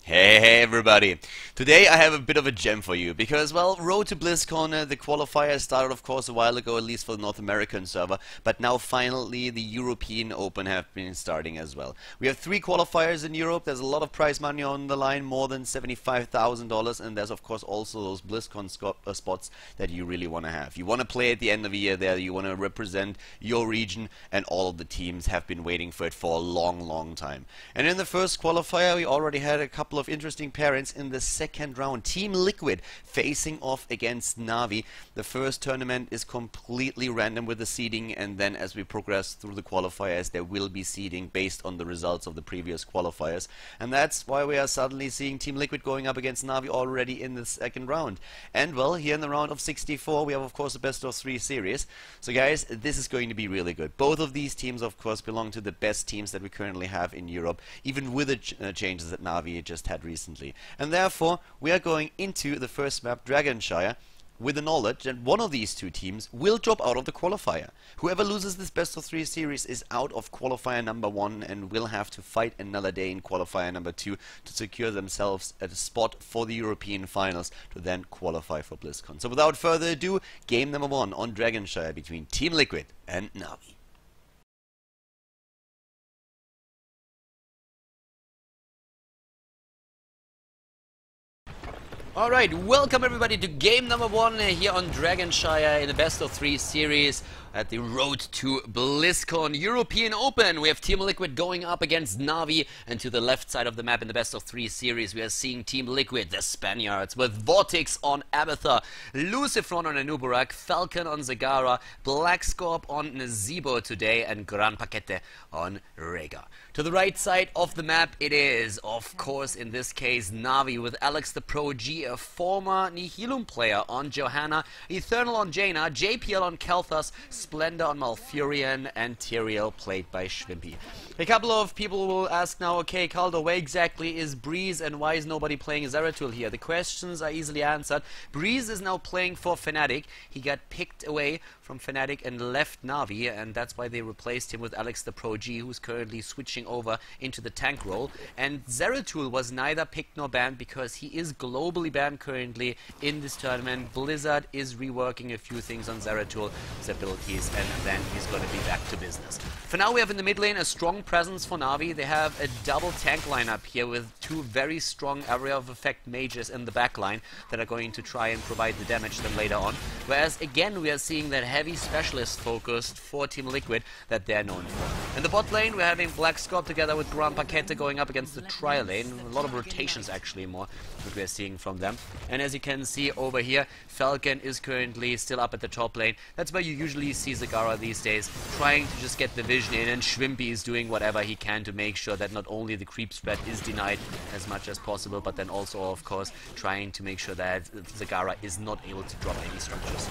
Hey everybody! Today I have a bit of a gem for you because, well, Road to BlizzCon, the qualifiers started of course a while ago, at least for the North American server, but now finally the European Open have been starting as well. We have 3 qualifiers in Europe, there's a lot of prize money on the line, more than $75,000, and there's of course also those BlizzCon spots that you really want to have. You want to play at the end of the year there, you want to represent your region, and all of the teams have been waiting for it for a long time. And in the first qualifier we already had a couple of interesting pairings in the second round. TeamLiquid facing off against NaVi. The first tournament is completely random with the seeding, and then as we progress through the qualifiers there will be seeding based on the results of the previous qualifiers, and that's why we are suddenly seeing TeamLiquid going up against NaVi already in the second round. And well, here in the round of 64 we have of course the best of 3 series. So guys, this is going to be really good. Both of these teams of course belong to the best teams that we currently have in Europe, even with the changes that NaVi just had recently. And therefore we are going into the first map, Dragonshire, with the knowledge that one of these two teams will drop out of the qualifier. Whoever loses this best of 3 series is out of qualifier number 1 and will have to fight another day in qualifier number 2 to secure themselves at a spot for the European finals to then qualify for BlizzCon. So without further ado, game number 1 on Dragonshire between TeamLiquid and NaVi. Alright, welcome everybody to game number 1 here on Dragonshire in the best of 3 series at the Road to BlizzCon European Open. We have TeamLiquid going up against NaVi, and to the left side of the map in the best of 3 series we are seeing TeamLiquid, the Spaniards, with Vortex on Abathur, Lucifron on Anubarak, Falcon on Zagara, Blackscorp on Nazeebo today, and Gran Paquete on Rhaegar. To the right side of the map it is, of course, in this case NaVi with Alex the Pro G, a former Nihilum player, on Johanna, Eternal on Jaina, JPL on Kel'Thas, Splendor on Malfurion, and Tyrael played by Schwimpy. A couple of people will ask now, okay, Khaldor, where exactly is Breeze and why is nobody playing Zeratul here? The questions are easily answered. Breeze is now playing for Fnatic. He got picked away from Fnatic and left NaVi, and that's why they replaced him with Alex the Pro G, who's currently switching over into the tank role. And Zeratul was neither picked nor banned because he is globally banned currently in this tournament. Blizzard is reworking a few things on Zeratul, his abilities, and then he's going to be back to business. For now we have in the mid lane a strong presence for NaVi. They have a double tank lineup here with 2 very strong area of effect mages in the back line that are going to try and provide the damage then later on. Whereas again we are seeing that heavy specialist focused for TeamLiquid that they're known for. In the bot lane we're having Blackscorp together with Gran Paquete going up against the trial lane. A lot of rotations actually more that we're seeing from them. And as you can see over here, Falcon is currently still up at the top lane. That's where you usually see Zagara these days, trying to just get the vision in, and Schwimpy is doing whatever he can to make sure that not only the creep spread is denied as much as possible, but then also of course trying to make sure that Zagara is not able to drop any structures.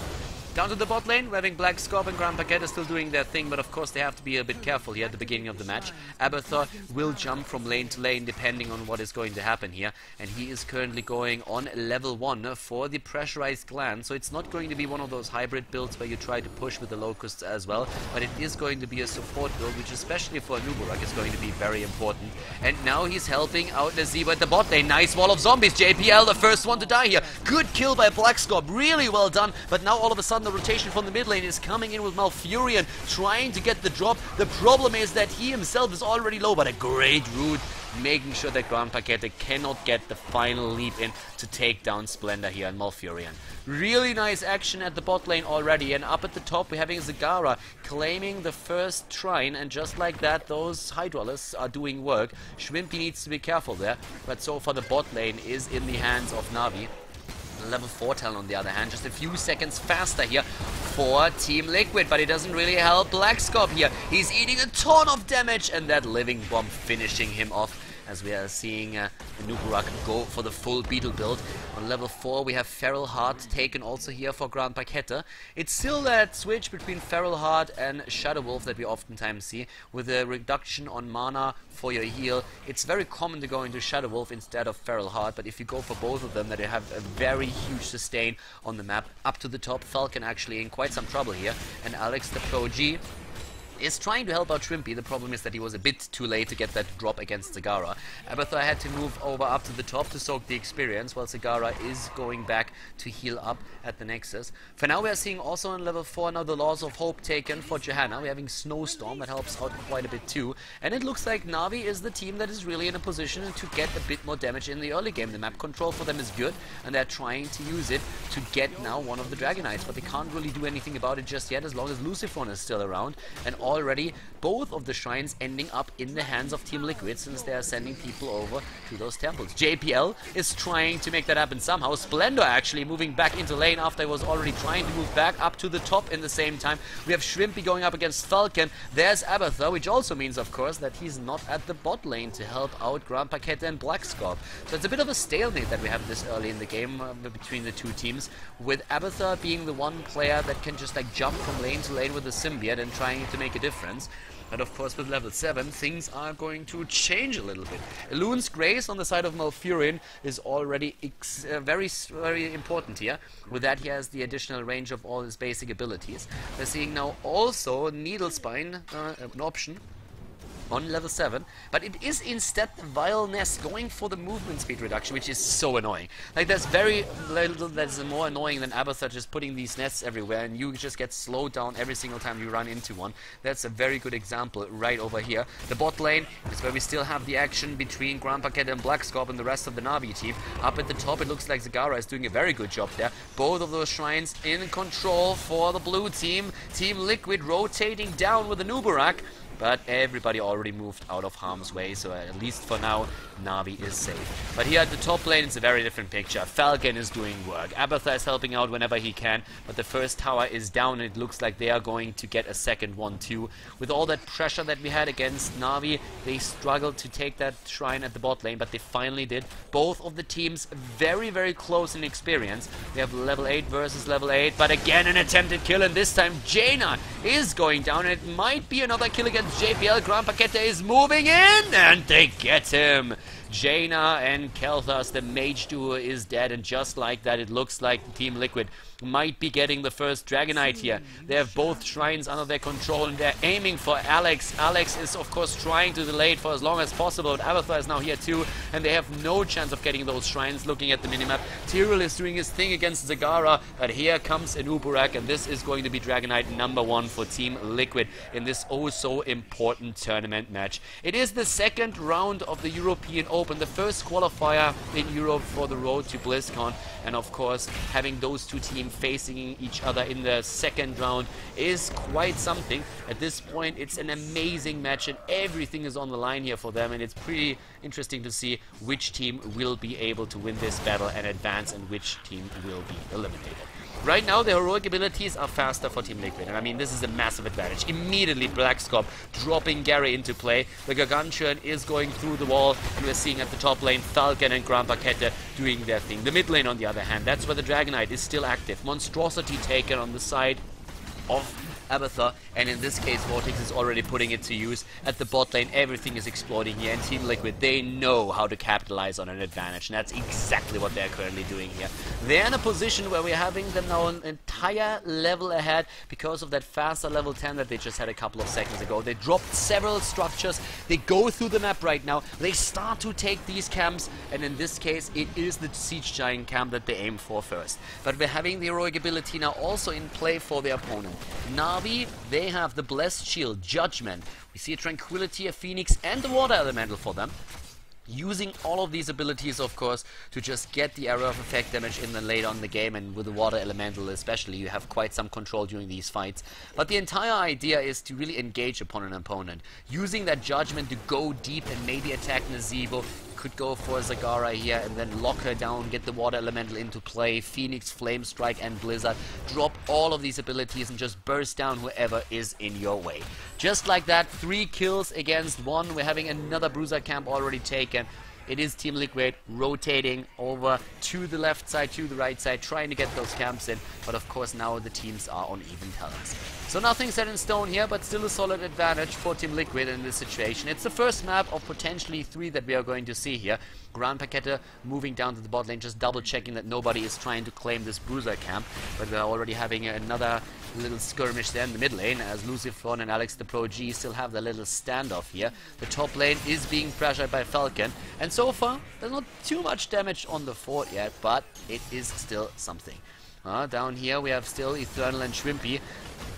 Down to the bot lane, we're having Blackscorp and Gran Paquete still doing their thing, but of course they have to be a bit careful here at the beginning of the match. Abathur will jump from lane to lane depending on what is going to happen here, and he is currently going on level 1 for the pressurized clan, so it's not going to be one of those hybrid builds where you try to push with the locusts as well, but it is going to be a support build, which especially for Anubarak is going to be very important. And now he's helping out Nazeebo at the bot lane. Nice wall of zombies, JPL the first one to die here. Good kill by Blackscorp, really well done, but now all of a sudden the rotation from the mid lane is coming in with Malfurion trying to get the drop. The problem is that he himself is already low, but a great route making sure that Gran Paquete cannot get the final leap in to take down Splendor here and Malfurion. Really nice action at the bot lane already, and up at the top we're having Zagara claiming the first shrine, and just like that those Hydralists are doing work. Schwimpy needs to be careful there, but so far the bot lane is in the hands of NaVi. Level 4 talent on the other hand, just a few seconds faster here for TeamLiquid, but it doesn't really help Blackscorp here. He's eating a ton of damage, and that living bomb finishing him off as we are seeing Anubarak go for the full Beetle build. On level 4 we have Feral Heart taken also here for Gran Paquete. It's still that switch between Feral Heart and Shadow Wolf that we oftentimes see, with a reduction on mana for your heal. It's very common to go into Shadow Wolf instead of Feral Heart, but if you go for both of them, that you have a very huge sustain on the map. Up to the top, Falcon actually in quite some trouble here, and Alex the Pro G is trying to help out Shrimpy. The problem is that he was a bit too late to get that drop against Zagara. Abathur had to move over up to the top to soak the experience, while Zagara is going back to heal up at the Nexus. For now we are seeing also on level 4 now the Laws of Hope taken for Johanna. We're having Snowstorm, that helps out quite a bit too. And it looks like Navi is the team that is really in a position to get a bit more damage in the early game. The map control for them is good, and they're trying to use it to get now one of the Dragonites, but they can't really do anything about it just yet as long as Lucifron is still around. And already both of the shrines ending up in the hands of TeamLiquid, since they are sending people over to those temples. JPL is trying to make that happen somehow. Splendor actually moving back into lane after he was already trying to move back up to the top in the same time. We have Shrimpy going up against Falcon. There's Abathur, which also means of course that he's not at the bot lane to help out Grandpa Keta and Blackscorp. So it's a bit of a stalemate that we have this early in the game between the two teams, with Abathur being the one player that can just like jump from lane to lane with the symbiote and trying to make a difference. And of course with level 7 things are going to change a little bit. Elune's Grace on the side of Malfurion is already very important here. With that he has the additional range of all his basic abilities. We're seeing now also Needle Spine an option on level 7, but it is instead the Vile Nest going for the movement speed reduction, which is so annoying. Like, there's very little that's more annoying than Abathur just putting these nests everywhere and you just get slowed down every single time you run into one. That's a very good example right over here. The bot lane is where we still have the action between Grandpa Cat and Blackscorp and the rest of the Navi team. Up at the top it looks like Zagara is doing a very good job there. Both of those shrines in control for the blue team. TeamLiquid rotating down with the Nubarak. But everybody already moved out of harm's way, so at least for now, Navi is safe. But here at the top lane, it's a very different picture. Falcon is doing work. Abathur is helping out whenever he can, but the first tower is down, and it looks like they are going to get a second one too. With all that pressure that we had against Navi, they struggled to take that shrine at the bot lane, but they finally did. Both of the teams very, very close in experience. We have level 8 versus level 8, but again an attempted kill, and this time Jaina is going down, and it might be another kill against JPL. Grandpa Keta is moving in, and they get him. Jaina and Kelthas, the mage duo, is dead, and just like that it looks like TeamLiquid might be getting the first Dragonite here. They have both shrines under their control and they're aiming for Alex. Alex is of course trying to delay it for as long as possible, but Abathur is now here too, and they have no chance of getting those shrines. Looking at the minimap, Tyrell is doing his thing against Zagara, but here comes Anubarak, and this is going to be Dragonite number 1 for TeamLiquid in this oh so important tournament match. It is the second round of the European Open, the first qualifier in Europe for the road to BlizzCon, and of course having those two teams facing each other in the second round is quite something. At this point it's an amazing match and everything is on the line here for them, and it's pretty interesting to see which team will be able to win this battle and advance and which team will be eliminated. Right now, the heroic abilities are faster for TeamLiquid, and I mean, this is a massive advantage. Immediately, Blackscorp dropping Gary into play. The Gargantuan is going through the wall, and we're seeing at the top lane Falcon and Grandpa Keta doing their thing. The mid lane, on the other hand, that's where the Dragonite is still active. Monstrosity taken on the side of Abathur, and in this case Vortex is already putting it to use. At the bot lane everything is exploding here, and TeamLiquid, they know how to capitalize on an advantage, and that's exactly what they're currently doing here. They're in a position where we're having them now an entire level ahead because of that faster level 10 that they just had a couple of seconds ago. They dropped several structures, they go through the map right now, they start to take these camps, and in this case it is the Siege Giant camp that they aim for first. But we're having the heroic ability now also in play for the opponent. Navi, they have the Blessed Shield, Judgment. We see a Tranquility, a Phoenix, and the Water Elemental for them. Using all of these abilities, of course, to just get the area of effect damage in the late on the game, and with the Water Elemental especially, you have quite some control during these fights. But the entire idea is to really engage upon an opponent. Using that Judgment to go deep and maybe attack Nazeebo. Could go for Zagara here and then lock her down, get the Water Elemental into play, Phoenix, Flame Strike and Blizzard, drop all of these abilities and just burst down whoever is in your way. Just like that, 3 kills against 1. We're having another Bruiser camp already taken. It is TeamLiquid rotating over to the left side, to the right side, trying to get those camps in. But of course now the teams are on even talents. So nothing set in stone here, but still a solid advantage for TeamLiquid in this situation. It's the first map of potentially 3 that we are going to see here. Grand Paquette moving down to the bot lane, just double checking that nobody is trying to claim this bruiser camp. But we're already having another little skirmish there in the mid lane, as Lucifron and Alex the Pro G still have their little standoff here. The top lane is being pressured by Falcon, and so far there's not too much damage on the fort yet, but it is still something. Down here we have still Eternal and Shrimpy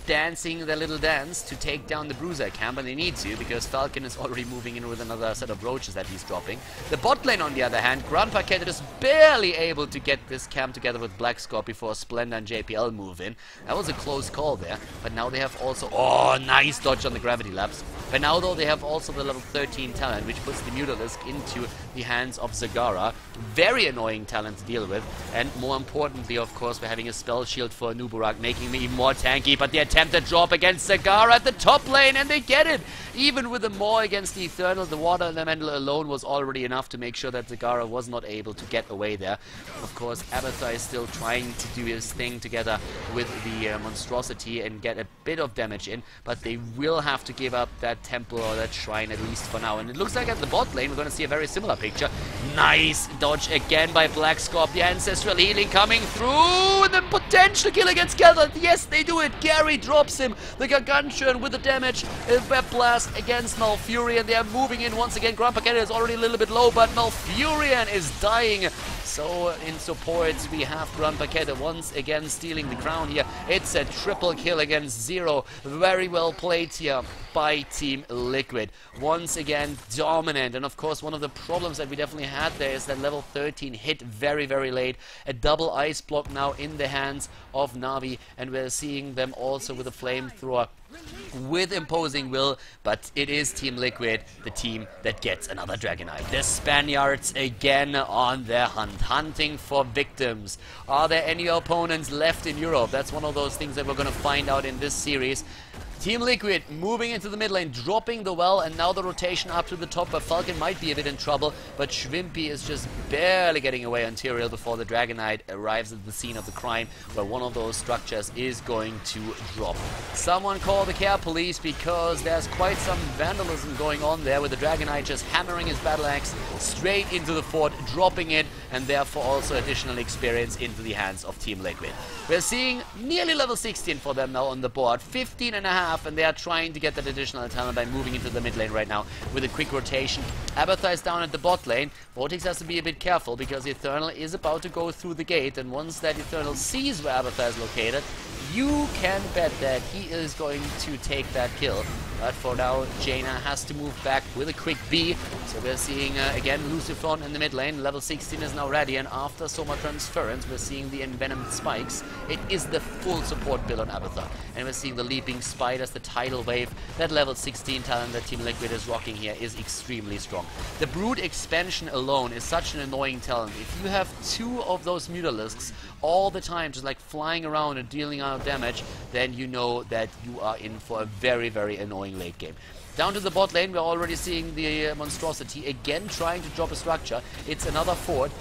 dancing their little dance to take down the bruiser camp, and they need to because Falcon is already moving in with another set of roaches that he's dropping. The bot lane on the other hand, Grand Paquette is barely able to get this camp together with Black Scorp before Splendor and JPL move in. That was a close call there, but now they have also, oh, nice dodge on the gravity lapse. But now though they have also the level 13 talent, which puts the Mutalisk into the hands of Zagara. Very annoying talent to deal with, and more importantly of course we're having a spell shield for Nuburak, making me even more tanky, but the attempted drop against Zagara at the top lane, and they get it! Even with the Maw against the Eternal, the water elemental alone was already enough to make sure that Zagara was not able to get away there. Of course, Abathar is still trying to do his thing together with the monstrosity and get a bit of damage in, but they will have to give up that temple or that shrine at least for now. And it looks like at the bot lane we're going to see a very similar picture. Nice dodge again by Black Scorp, the ancestral healing coming through, and the potential kill against Khaldor. Yes, they do it. Gary drops him. The Gargantuan with the damage. Web Blast against Malfurion. They are moving in once again. Grand Paquette is already a little bit low, but Malfurion is dying. So in support we have Grand Paquette once again stealing the crown here. It's a triple kill against Zero. Very well played here by TeamLiquid. Once again dominant, and of course one of the problems that we definitely had there is that level 13 hit very, very late. A double ice block now in the hands of Navi, and we're seeing them also with a flamethrower with imposing will, but it is TeamLiquid, the team that gets another Dragonite. The Spaniards again on their hunt, hunting for victims. Are there any opponents left in Europe? That's one of those things that we're going to find out in this series. TeamLiquid moving into the mid lane, dropping the well, and now the rotation up to the top where Falcon might be a bit in trouble, but Shrimpy is just barely getting away on Tyrael before the Dragonite arrives at the scene of the crime, where one of those structures is going to drop. Someone call the care police, because there's quite some vandalism going on there with the Dragonite just hammering his battle axe straight into the fort, dropping it, and therefore also additional experience into the hands of TeamLiquid. We're seeing nearly level 16 for them now on the board, 15.5, and they are trying to get that additional talent by moving into the mid lane right now with a quick rotation. Abathar is down at the bot lane. Vortex has to be a bit careful because Eternal is about to go through the gate, and once that Eternal sees where Abathar is located, you can bet that he is going to take that kill. But for now, Jaina has to move back with a quick B. So we're seeing, again, Lucifron in the mid lane. Level 16 is now ready, and after Soma Transference, we're seeing the Envenomed Spikes. It is the full support build on Abathar. And we're seeing the Leaping Spiders, the Tidal Wave. That level 16 talent that TeamLiquid is rocking here is extremely strong. The Brood expansion alone is such an annoying talent. If you have 2 of those Mutalisks all the time, just like flying around and dealing out damage, then you know that you are in for a very, very annoying late game. Down to the bot lane, we're already seeing the monstrosity again trying to drop a structure. It's another fort.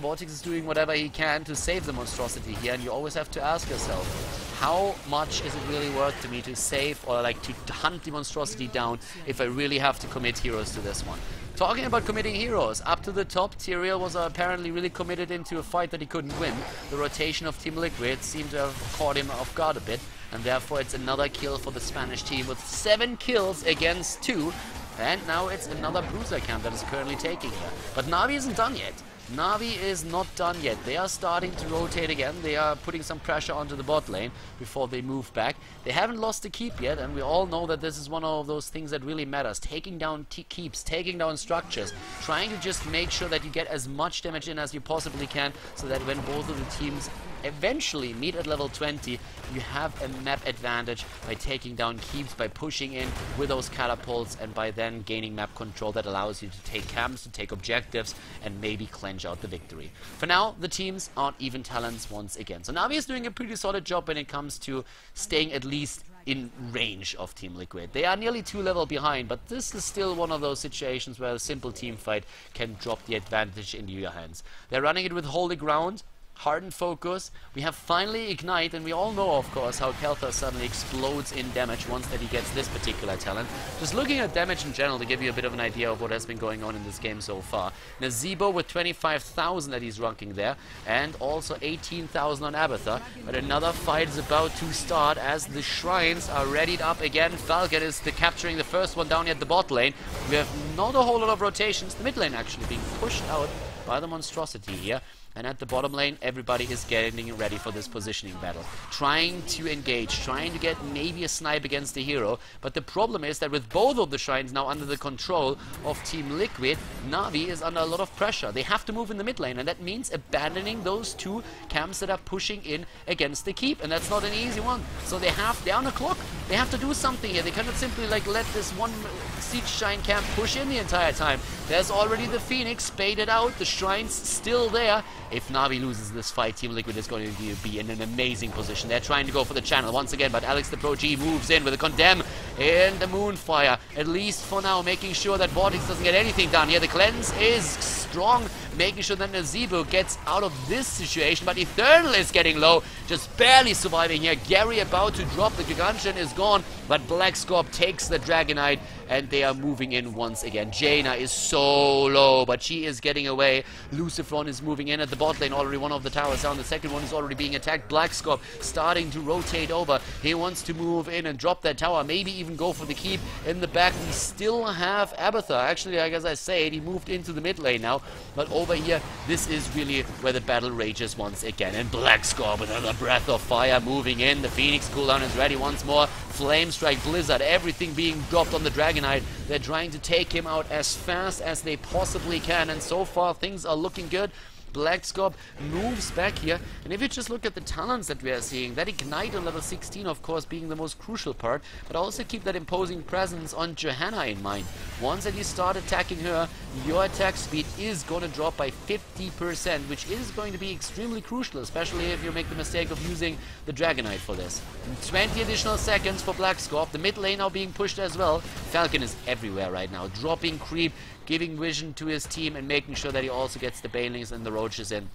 Vortex is doing whatever he can to save the monstrosity here, and you always have to ask yourself, how much is it really worth to me to save or like to hunt the monstrosity down if I really have to commit heroes to this one? Talking about committing heroes, up to the top, Tyrael was apparently really committed into a fight that he couldn't win. The rotation of TeamLiquid seemed to have caught him off guard a bit, and therefore it's another kill for the Spanish team with 7 kills against 2. And now it's another bruiser camp that is currently taking here. But Navi isn't done yet. Navi is not done yet. They are starting to rotate again. They are putting some pressure onto the bot lane before they move back. They haven't lost the keep yet, and we all know that this is one of those things that really matters. Taking down keeps, taking down structures, trying to just make sure that you get as much damage in as you possibly can, so that when both of the teams eventually meet at level 20, you have a map advantage by taking down keeps, by pushing in with those catapults, and by then gaining map control that allows you to take camps, to take objectives, and maybe clench out the victory. For now, the teams aren't even talents once again. So Navi is doing a pretty solid job when it comes to staying at least in range of TeamLiquid. They are nearly 2 levels behind, but this is still one of those situations where a simple team fight can drop the advantage into your hands. They're running it with Holy Ground, hardened focus. We have finally Ignite, and we all know, of course, how Khaldor suddenly explodes in damage once that he gets this particular talent. Just looking at damage in general to give you a bit of an idea of what has been going on in this game so far. Nazebo with 25,000 that he's ranking there, and also 18,000 on Abathur. But another fight is about to start as the shrines are readied up again. Falcon is capturing the first one down here at the bot lane. We have not a whole lot of rotations. The mid lane actually being pushed out by the monstrosity here. And at the bottom lane, everybody is getting ready for this positioning battle. Trying to engage, trying to get maybe a snipe against the hero. But the problem is that with both of the shrines now under the control of TeamLiquid, NaVi is under a lot of pressure. They have to move in the mid lane, and that means abandoning those two camps that are pushing in against the keep. And that's not an easy one. So they're on the clock. They have to do something here. They cannot simply let this one siege shrine camp push in the entire time. There's already the Phoenix baited out. The shrine's still there. If NaVi loses this fight, TeamLiquid is going to be in an amazing position. They're trying to go for the channel once again, but Alex the Pro G moves in with a Condemn and the Moonfire. At least for now, making sure that Vortex doesn't get anything done here. The Cleanse is strong, making sure that Nazebo gets out of this situation, but Eternal is getting low, just barely surviving here. Gary about to drop, the Gigantian is gone, but Black Scorp takes the Dragonite, and they are moving in once again. Jaina is so low, but she is getting away. Lucifron is moving in at the bot lane, already one of the towers down. The second one is already being attacked. Black Scorp starting to rotate over. He wants to move in and drop that tower, maybe even go for the keep. In the back, we still have Abathur. Actually, like as I said, he moved into the mid lane now. But over here, this is really where the battle rages once again. And Black Scorp with another breath of fire moving in. The Phoenix cooldown is ready once more. Flame Strike, Blizzard, everything being dropped on the Dragonite. They're trying to take him out as fast as they possibly can. And so far, things are looking good. Black Scorp moves back here, and if you just look at the talents that we are seeing, that Ignite on level 16 of course being the most crucial part, but also keep that imposing presence on Johanna in mind. Once that you start attacking her, your attack speed is going to drop by 50%, which is going to be extremely crucial, especially if you make the mistake of using the Dragonite for this. 20 additional seconds for Black Scorp, the mid lane now being pushed as well. Falcon is everywhere right now, dropping creep, giving vision to his team and making sure that he also gets the Banelings and the Roaches in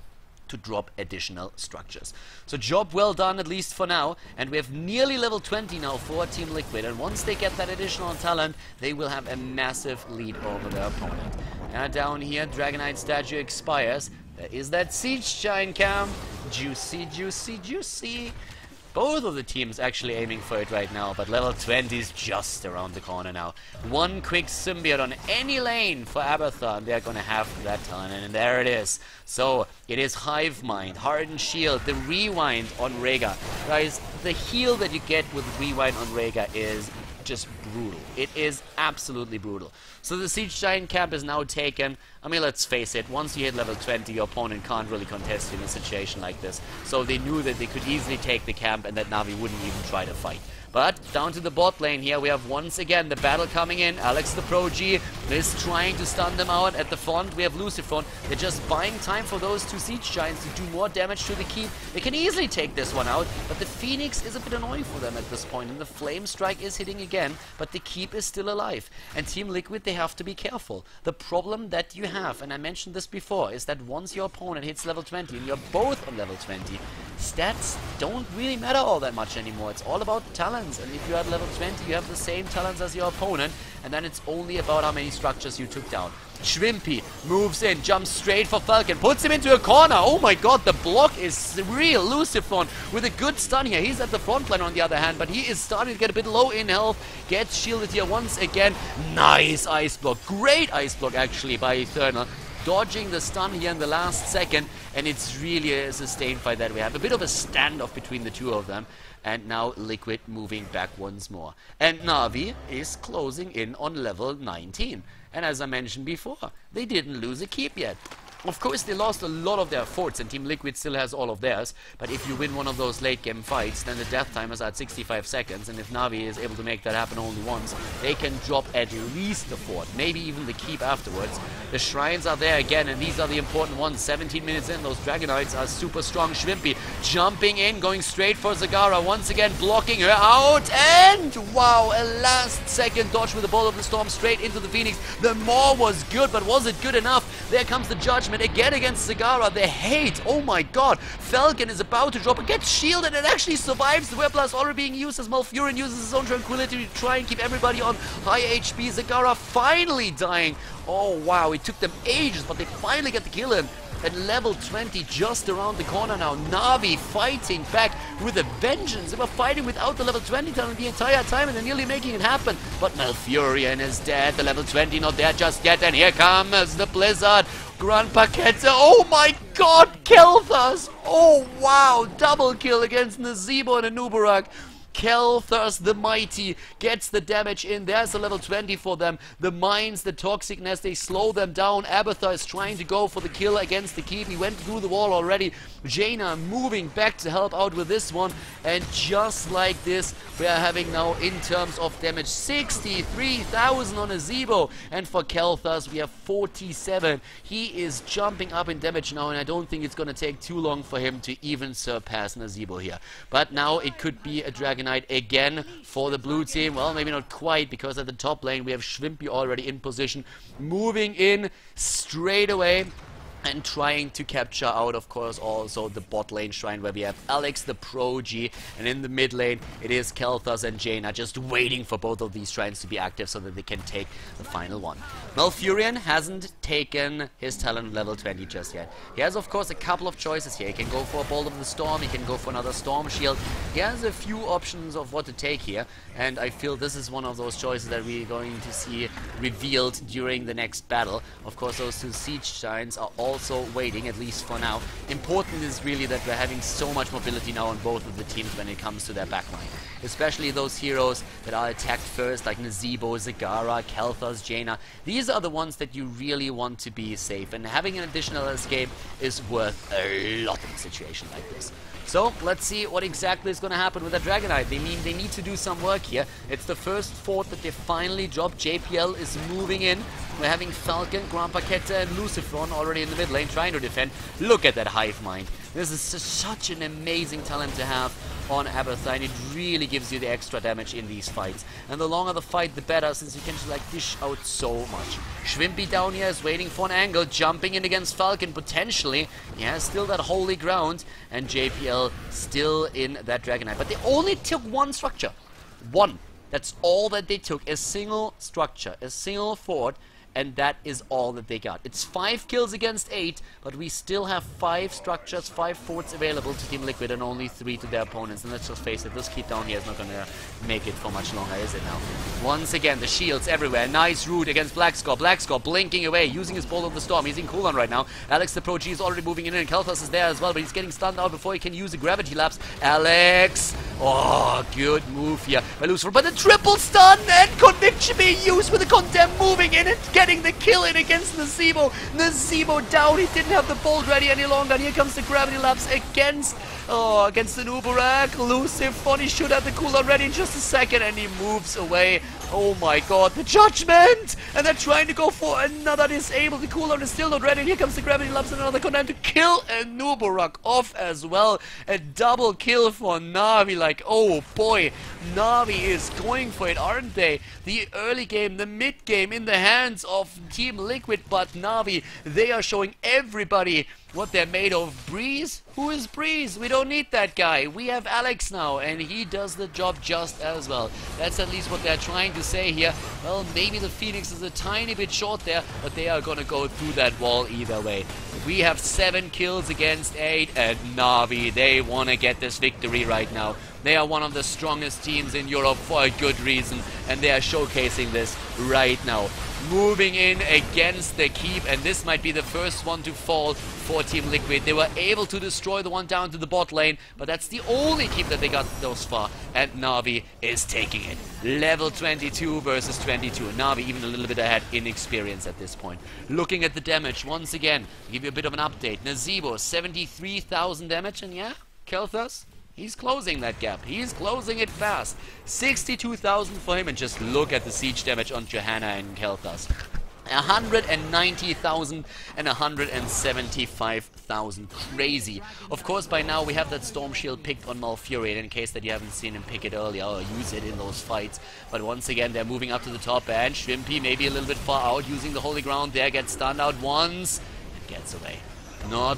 to drop additional structures. So job well done, at least for now, and we have nearly level 20 now for TeamLiquid, and once they get that additional talent, they will have a massive lead over their opponent. And down here, Dragonite statue expires. There is that Siege Giant camp. Juicy, juicy, juicy. Both of the teams actually aiming for it right now, but level 20 is just around the corner now. One quick symbiote on any lane for Abathur, and they're gonna have that talent, and there it is. So, it is Hive Mind, Hardened Shield, the Rewind on Rega. Guys, the heal that you get with Rewind on Rega is just brutal. It is absolutely brutal. So the Siege Giant camp is now taken. I mean, let's face it, once you hit level 20, your opponent can't really contest you in a situation like this. So they knew that they could easily take the camp and that NaVi wouldn't even try to fight. But down to the bot lane here, we have once again the battle coming in. Alex the Pro G is trying to stun them out at the front. We have Lucifron. They're just buying time for those two Siege Giants to do more damage to the keep. They can easily take this one out, but the Phoenix is a bit annoying for them at this point. And the Flame Strike is hitting again, but the keep is still alive. And TeamLiquid, they have to be careful. The problem that you have, and I mentioned this before, is that once your opponent hits level 20 and you're both on level 20, stats don't really matter all that much anymore. It's all about talents. And if you're at level 20, you have the same talents as your opponent, and then it's only about how many structures you took down. Shrimpy moves in, jumps straight for Falcon, puts him into a corner. Oh my god, the block is real. Lucifron with a good stun here. He's at the front line on the other hand, but he is starting to get a bit low in health. Gets shielded here once again. Nice ice block. Great ice block actually by Eternal. Dodging the stun here in the last second, and it's really a sustained fight that we have. A bit of a standoff between the two of them, and now Liquid moving back once more. And NaVi is closing in on level 19. And as I mentioned before, they didn't lose a keep yet. Of course, they lost a lot of their forts, and TeamLiquid still has all of theirs. But if you win one of those late-game fights, then the death time is at 65 seconds. And if Navi is able to make that happen only once, they can drop at least the fort, maybe even the keep afterwards. The shrines are there again, and these are the important ones. 17 minutes in, those Dragonites are super strong. Schwimpy jumping in, going straight for Zagara, once again blocking her out. And wow, a last-second dodge with the Bolt of the Storm straight into the Phoenix. The Maw was good, but was it good enough? There comes the Judgment again against Zagara. The hate, oh my god. Falcon is about to drop and gets shielded and actually survives. The Weblast already being used as Malfurion uses his own tranquility to try and keep everybody on high HP. Zagara finally dying. Oh wow, it took them ages, but they finally get the kill in. At level 20, just around the corner now. Navi fighting back with a vengeance. They were fighting without the level 20 talent the entire time, and they're nearly making it happen. But Malfurion is dead. The level 20 not there just yet, and here comes the Blizzard. Grand Paquette. Oh my god, Khaldor! Oh wow, double kill against Nazeebo and Anubarak. Khaldor the Mighty gets the damage in. There's a level 20 for them. The mines, the toxicness, they slow them down. Abathar is trying to go for the kill against the keep. He went through the wall already. Jaina moving back to help out with this one. And just like this, we are having now, in terms of damage, 63,000 on Nazeebo. And for Khaldor, we have 47. He is jumping up in damage now, and I don't think it's going to take too long for him to even surpass Nazeebo here. But now it could be a Dragonite again for the blue team. Well, maybe not quite, because at the top lane we have Schwimpy already in position, moving in straight away and trying to capture out, of course, also the bot lane shrine, where we have Alex the Pro-G, and in the mid lane it is Khaldor and Jaina just waiting for both of these shrines to be active so that they can take the final one. Malfurion hasn't taken his talent level 20 just yet. He has, of course, a couple of choices here. He can go for a Bolt of the Storm, he can go for another Storm Shield. He has a few options of what to take here, and I feel this is one of those choices that we're going to see revealed during the next battle. Of course, those two siege shrines are also waiting, at least for now. Important is really that we're having so much mobility now on both of the teams when it comes to their backline. Especially those heroes that are attacked first, like Nazeebo, Zagara, Khaldor, Jaina. These are the ones that you really want to be safe, and having an additional escape is worth a lot in a situation like this. So, let's see what exactly is going to happen with the Dragonite. They need to do some work here. It's the first fort that they finally dropped. JPL is moving in. We're having Falcon, Grand Paquette, and Lucifron already in the mid lane trying to defend. Look at that Hive Mind. This is such an amazing talent to have on Abathar, and it really gives you the extra damage in these fights. And the longer the fight, the better, since you can just like dish out so much. Schwimpy down here is waiting for an angle, jumping in against Falcon potentially. He has still that holy ground, and JPL still in that Dragonite. But they only took one structure. One. That's all that they took. A single structure, a single fort. And that is all that they got. It's 5 kills against 8, but we still have 5 structures, 5 forts available to TeamLiquid and only 3 to their opponents. And let's just face it, this keep down here is not going to make it for much longer, is it now? Once again, the shields everywhere. Nice root against Blackscore. Blackscore blinking away, using his Bolt of the Storm. He's in cooldown right now. Alex the Pro-G is already moving in, and Khaldor is there as well, but he's getting stunned out before he can use a Gravity Lapse. Alex! Oh, good move here by Lucifer. But a triple stun and conviction being used with the Condemn moving in and getting the kill in against Nazeebo. Nazeebo down. He didn't have the bolt ready any longer. And here comes the Gravity Lapse against the Anubarak. Lucifron, he should have the cooldown ready in just a second, and he moves away. Oh my god, the Judgment! And they're trying to go for another disable. The cooldown is still not ready. And here comes the Gravity Lapse and another Condemn to kill Anubarak off as well. A double kill for Navi. Like, oh boy, Navi is going for it, aren't they? The early game, the mid game in the hands of TeamLiquid, but Navi, they are showing everybody what they're made of. Breeze? Who is Breeze? We don't need that guy. We have Alex now, and he does the job just as well. That's at least what they're trying to say here. Well, maybe the Phoenix is a tiny bit short there, but they are gonna go through that wall either way. We have 7 kills against 8, and Navi, they wanna get this victory right now. They are one of the strongest teams in Europe for a good reason, and they are showcasing this right now. moving in against the keep, and this might be the first one to fall for TeamLiquid. They were able to destroy the one down to the bot lane, but that's the only keep that they got thus far, and NaVi is taking it. Level 22 versus 22. NaVi even a little bit ahead in experience at this point. Looking at the damage once again, to give you a bit of an update. Nazeebo, 73,000 damage, and yeah, Khaldor, he's closing that gap. He's closing it fast. 62,000 for him, and just look at the siege damage on Johanna and Khaldor. 190,000 and 175,000. Crazy. Of course, by now we have that Storm Shield picked on Malfurion, in case that you haven't seen him pick it earlier or use it in those fights. But once again, they're moving up to the top, and Shrimpy maybe a little bit far out, using the Holy Ground there, gets stunned out once, and gets away. Not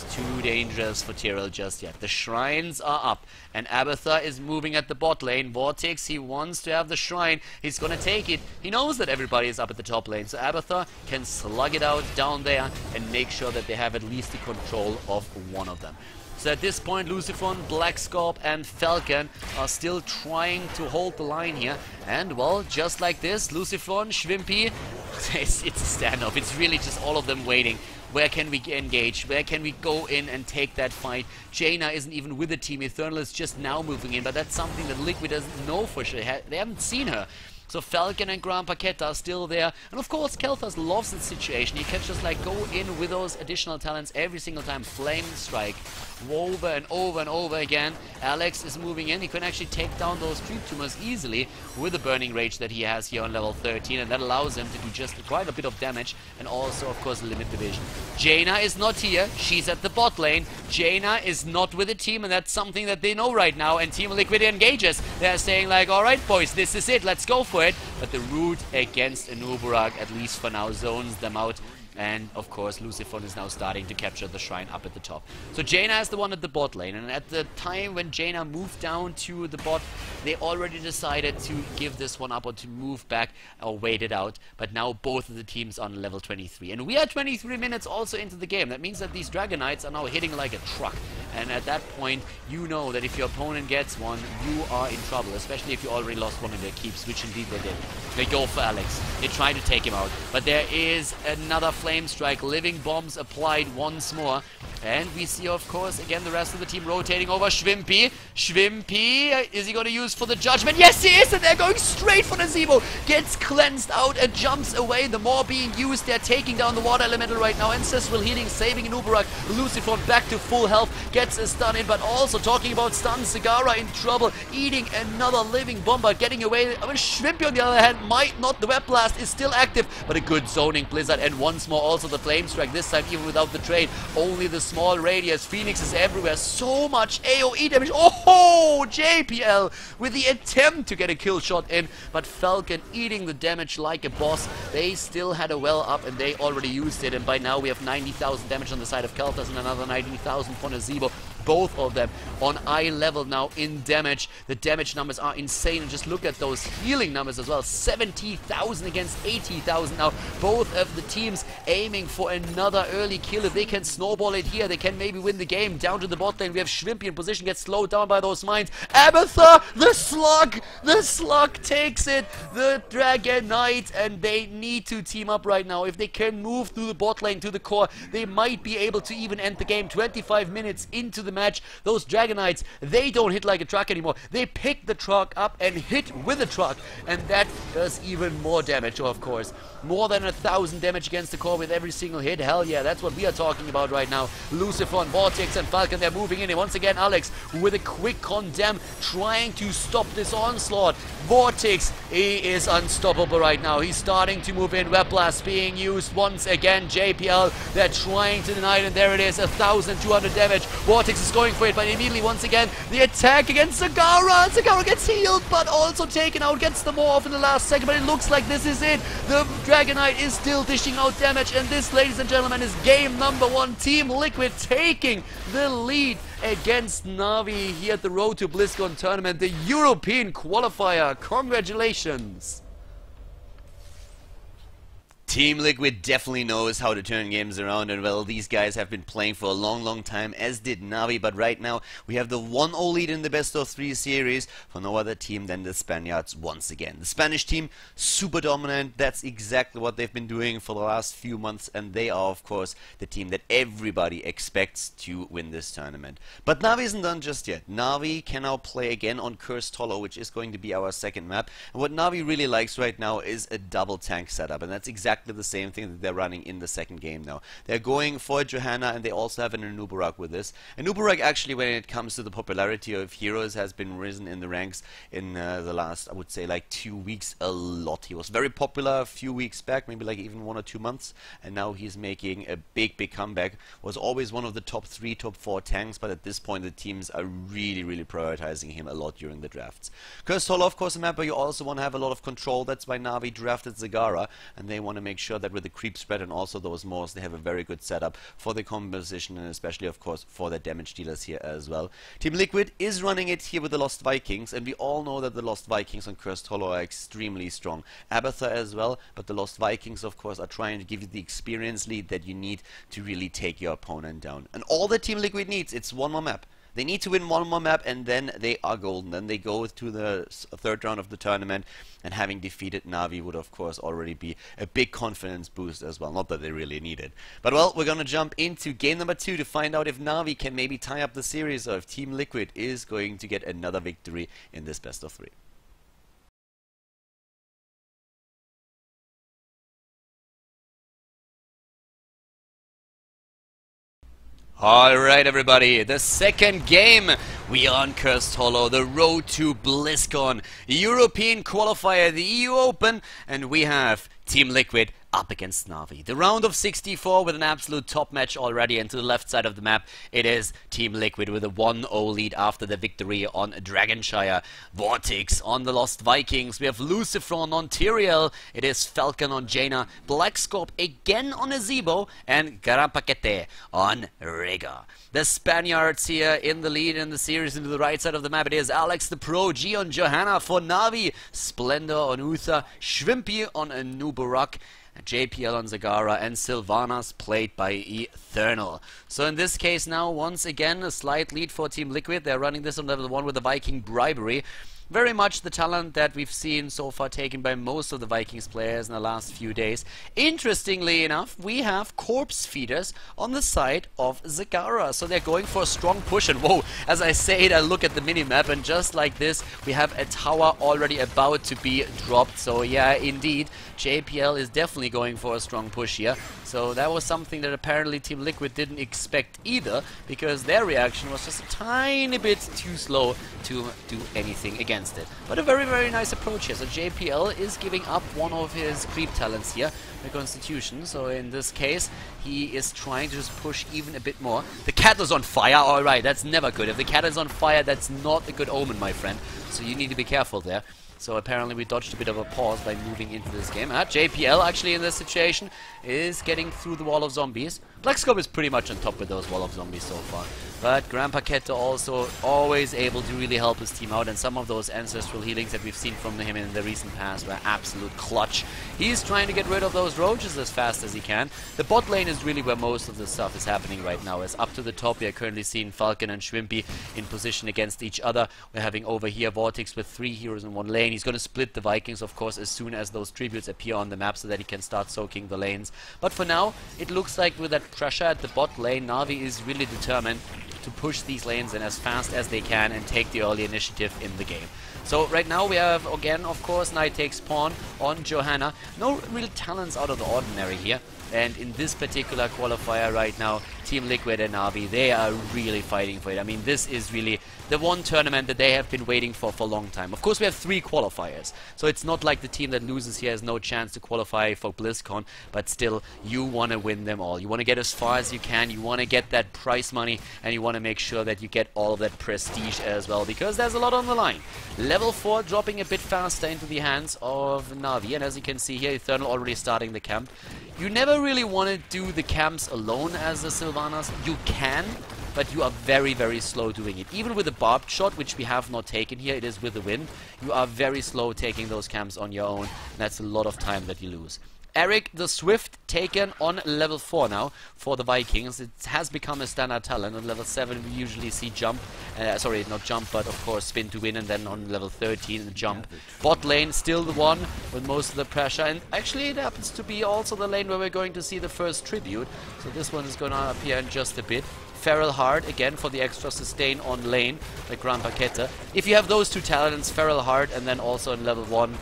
too dangerous for Tyrell just yet. The shrines are up, and Abathur is moving at the bot lane. Vortex, he wants to have the shrine. He's gonna take it. He knows that everybody is up at the top lane, so Abathur can slug it out down there and make sure that they have at least the control of one of them. So at this point, Lucifer, Blackscorp and Falcon are still trying to hold the line here. And, well, just like this, Lucifer, Shrimpy, it's a standoff. It's really just all of them waiting. Where can we engage? Where can we go in and take that fight? Jaina isn't even with the team. Eternal is just now moving in, but that's something that Liquid doesn't know for sure. They haven't seen her. So Falcon and Grand Paquette are still there. And of course, Khaldor loves the situation. He can just like go in with those additional talents every single time. Flame Strike. Over and over and over again. Alex is moving in. He can actually take down those creep tumors easily with the Burning Rage that he has here on level 13. And that allows him to do just quite a bit of damage. And also, of course, limit division. Jaina is not here. She's at the bot lane. Jaina is not with the team. And that's something that they know right now. And TeamLiquid engages. They're saying like, alright boys, this is it. Let's go for it. But the route against Anubarak, at least for now, zones them out. And, of course, Lucifer is now starting to capture the shrine up at the top. So Jaina is the one at the bot lane. And at the time when Jaina moved down to the bot, they already decided to give this one up or to move back or wait it out. But now both of the teams on level 23. And we are 23 minutes also into the game. That means that these Dragon Knights are now hitting like a truck. And at that point, you know that if your opponent gets one, you are in trouble. Especially if you already lost one of their keeps, which indeed they did. They go for Alex. They try to take him out. But there is another Flame Strike. Living Bombs applied once more. And we see, of course, again, the rest of the team rotating over Shrimpy. Shrimpy, is he going to use for the Judgment? Yes, he is! And they're going straight for Nazeebo. Gets cleansed out and jumps away. The more being used, they're taking down the Water Elemental right now. Ancestral Healing, saving Anubarak. Lucifer back to full health. Gets a stun in, but also talking about stun. Sagara in trouble. Eating another Living Bomber. Getting away. Shrimpy, on the other hand, might not. The Web Blast is still active, but a good zoning Blizzard. And once more, also the Flame Strike. This time, even without the trade. Only the small radius. Phoenix is everywhere. So much AoE damage. Oh, JPL with the attempt to get a kill shot in, but Falcon eating the damage like a boss. They still had a well up and they already used it, and by now we have 90,000 damage on the side of Khaldor and another 90,000 for Nazeebo. Both of them on eye level now in damage. The damage numbers are insane, and just look at those healing numbers as well. 70,000 against 80,000 now. Both of the teams aiming for another early kill. If they can snowball it here, they can maybe win the game. Down to the bot lane, we have Shrimpy in position, gets slowed down by those mines. Abathur, the slug! The slug takes it! The Dragon Knight, and they need to team up right now. If they can move through the bot lane to the core, they might be able to even end the game. 25 minutes into the match, those Dragon Knights, they don't hit like a truck anymore. They pick the truck up and hit with a truck, and that does even more damage, of course. More than 1,000 damage against the core with every single hit. Hell yeah, that's what we are talking about right now. Lucifer, Vortex and Falcon, they're moving in. And once again, Alex with a quick condemn, trying to stop this onslaught. Vortex, he is unstoppable right now. He's starting to move in. Web Blast being used once again. JPL, they're trying to deny it, and there it is, 1,200 damage. Vortex is going for it, but immediately once again, the attack against Sagara. Sagara gets healed, but also taken out, gets the more off in the last second, but it looks like this is it. The Dragon Knight is still dishing out damage, and this, ladies and gentlemen, is game number 1. TeamLiquid taking the lead against NaVi here at the Road to BlizzCon tournament, the European qualifier. Congratulations! TeamLiquid definitely knows how to turn games around, and well, these guys have been playing for a long time, as did NaVi, but right now we have the 1-0 lead in the best of 3 series for no other team than the Spaniards once again. The Spanish team, super dominant, that's exactly what they've been doing for the last few months, and they are of course the team that everybody expects to win this tournament. But NaVi isn't done just yet. NaVi can now play again on Cursed Hollow, which is going to be our second map, and what NaVi really likes right now is a double tank setup, and that's exactly the same thing that they're running in the second game now. They're going for Johanna, and they also have an Anubarak with this. Anubarak actually, when it comes to the popularity of heroes, has been risen in the ranks in the last, I would say, like 2 weeks a lot. He was very popular a few weeks back, maybe like even 1 or 2 months, and now he's making a big comeback. Was always one of the top 3, top 4 tanks, but at this point the teams are really prioritizing him a lot during the drafts. Cursed Hollow, of course, a map where you also want to have a lot of control. That's why NaVi drafted Zagara, and they want to make sure that with the creep spread and also those Moors, they have a very good setup for the composition, and especially of course for the damage dealers here as well. TeamLiquid is running it here with the Lost Vikings, and we all know that the Lost Vikings on Cursed Hollow are extremely strong. Abathur as well, but the Lost Vikings of course are trying to give you the experience lead that you need to really take your opponent down. And all that TeamLiquid needs, it's one more map. They need to win one more map, and then they are golden. Then they go to the third round of the tournament, and having defeated NaVi would of course already be a big confidence boost as well. Not that they really need it. But well, we're gonna jump into game number 2 to find out if NaVi can maybe tie up the series, or if TeamLiquid is going to get another victory in this best of 3. Alright everybody, the second game, we are on Cursed Hollow, the road to BlizzCon European Qualifier, the EU Open, and we have TeamLiquid up against NaVi. The round of 64 with an absolute top match already, and to the left side of the map it is TeamLiquid with a 1-0 lead after the victory on Dragonshire. Vortex on the Lost Vikings, we have Lucifron on Tyrael, it is Falcon on Jaina, Blackscorp again on Azebo, and Garampakete on Rega. The Spaniards here in the lead in the series. Into the right side of the map it is Alex the Pro, G on Johanna for NaVi, Splendor on Uther, Shrimpy on Anubarak, JPL on Zagara, and Sylvanas played by Eternal. So in this case now, once again, a slight lead for TeamLiquid. They're running this on level 1 with the Viking Bribery. Very much the talent that we've seen so far taken by most of the Vikings players in the last few days. Interestingly enough, we have Corpse Feeders on the side of Zagara. So they're going for a strong push, and whoa, as I say it, I look at the minimap, and just like this, we have a tower already about to be dropped. So yeah, indeed, JPL is definitely going for a strong push here. So that was something that apparently TeamLiquid didn't expect either, because their reaction was just a tiny bit too slow to do anything against it. But a very nice approach here. So JPL is giving up one of his creep talents here, the Constitution. So in this case, he is trying to just push even a bit more. The cat is on fire. Alright, that's never good. If the cat is on fire, that's not a good omen, my friend. So you need to be careful there. So apparently we dodged a bit of a pause by moving into this game. JPL actually in this situation is getting through the wall of zombies. Blackscope is pretty much on top with those wall of zombies so far. But Grandpa Keto also always able to really help his team out, and some of those ancestral healings that we've seen from him in the recent past were absolute clutch. He's trying to get rid of those roaches as fast as he can. The bot lane is really where most of the stuff is happening right now. As up to the top, we are currently seeing Falcon and Shrimpy in position against each other. We're having over here Vortex with 3 heroes in one lane. He's going to split the Vikings, of course, as soon as those tributes appear on the map so that he can start soaking the lanes. But for now, it looks like with that pressure at the bot lane, NaVi is really determined to push these lanes in as fast as they can and take the early initiative in the game. So right now we have, again, of course, Knight takes pawn on Johanna. No real talents out of the ordinary here. And in this particular qualifier right now, TeamLiquid and NaVi, they are really fighting for it. I mean, this is really the one tournament that they have been waiting for a long time. Of course, we have 3 qualifiers, so it's not like the team that loses here has no chance to qualify for BlizzCon, but still, you want to win them all. You want to get as far as you can, you want to get that prize money, and you want to make sure that you get all of that prestige as well, because there's a lot on the line. Level 4 dropping a bit faster into the hands of NaVi, and as you can see here, Eternal already starting the camp. You never really want to do the camps alone as the Sylvanas. You can, but you are very slow doing it. Even with the barbed shot, which we have not taken here, it is with the wind, you are very slow taking those camps on your own, and that's a lot of time that you lose. Eric the Swift taken on level 4 now for the Vikings. It has become a standard talent. On level 7 we usually see jump, sorry, not jump, but of course spin to win, and then on level 13 the jump. Bot lane still the one with most of the pressure, and actually it happens to be also the lane where we're going to see the first tribute. So this one is going to appear in just a bit. Feral Heart again for the extra sustain on lane, like Grand Paqueta. If you have those two talents, Feral Heart, and then also in level 1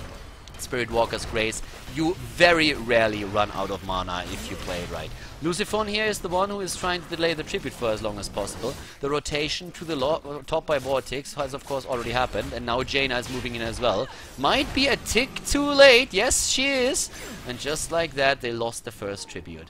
Spirit Walker's Grace, you very rarely run out of mana if you play it right. Luciphone here is the one who is trying to delay the tribute for as long as possible. The rotation to the top by Vortex has of course already happened, and now Jaina is moving in as well. Might be a tick too late, yes she is, and just like that they lost the first tribute.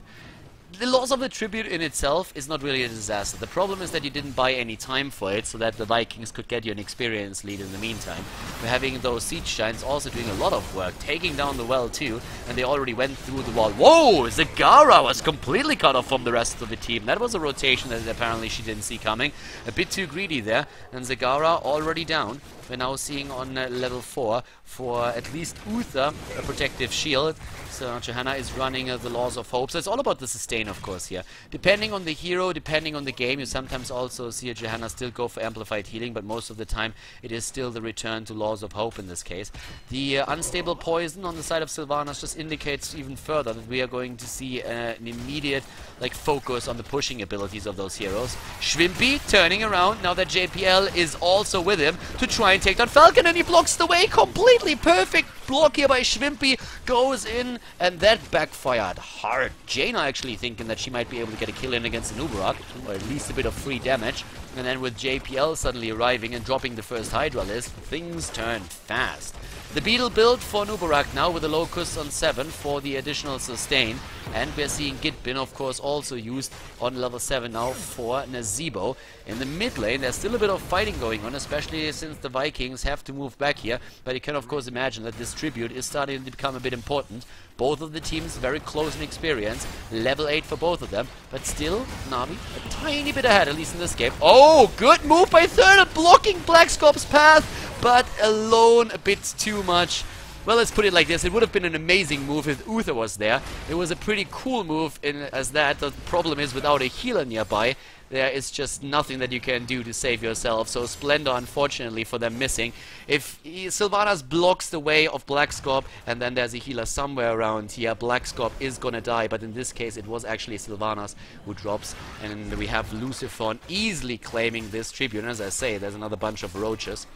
The loss of the tribute in itself is not really a disaster. The problem is that you didn't buy any time for it so that the Vikings could get you an experience lead in the meantime. We're having those siege giants also doing a lot of work, taking down the well too, and they already went through the wall. Whoa! Zagara was completely cut off from the rest of the team. That was a rotation that apparently she didn't see coming. A bit too greedy there, and Zagara already down. We're now seeing on level 4 for at least Uther a protective shield. So Johanna is running the Laws of Hope. So it's all about the sustain, of course, here. Depending on the hero, depending on the game, you sometimes also see a Johanna still go for amplified healing, but most of the time it is still the return to Laws of Hope in this case. The unstable poison on the side of Sylvanas just indicates even further that we are going to see an immediate focus on the pushing abilities of those heroes. Schwimpy turning around now that JPL is also with him to try and take down Falcon, and he blocks the way completely. Perfect block here by Schwimpy, goes in, and that backfired hard. Jaina actually thinking that she might be able to get a kill in against the Nubarak, or at least a bit of free damage. And then with JPL suddenly arriving and dropping the first Hydra list, things turned fast. The Beetle build for Nubarak now with a locust on 7 for the additional sustain. And we're seeing Gitbin, of course, also used on level 7 now for Nazebo. In the mid lane, there's still a bit of fighting going on, especially since the Vikings have to move back here. But you can, of course, imagine that this tribute is starting to become a bit important. Both of the teams very close in experience. Level 8 for both of them. But still, Navi a tiny bit ahead, at least in this game. Oh, good move by Third, blocking Blackscorp's path, but alone a bit too much. Well, let's put it like this. It would have been an amazing move if Uther was there. It was a pretty cool move as that. The problem is without a healer nearby, there is just nothing that you can do to save yourself. So Splendor, unfortunately, for them missing. If Sylvanas blocks the way of Blackscorp and then there's a healer somewhere around here, Blackscorp is gonna die. But in this case, it was actually Sylvanas who drops. And we have Luciphone easily claiming this tribute. And as I say, there's another bunch of roaches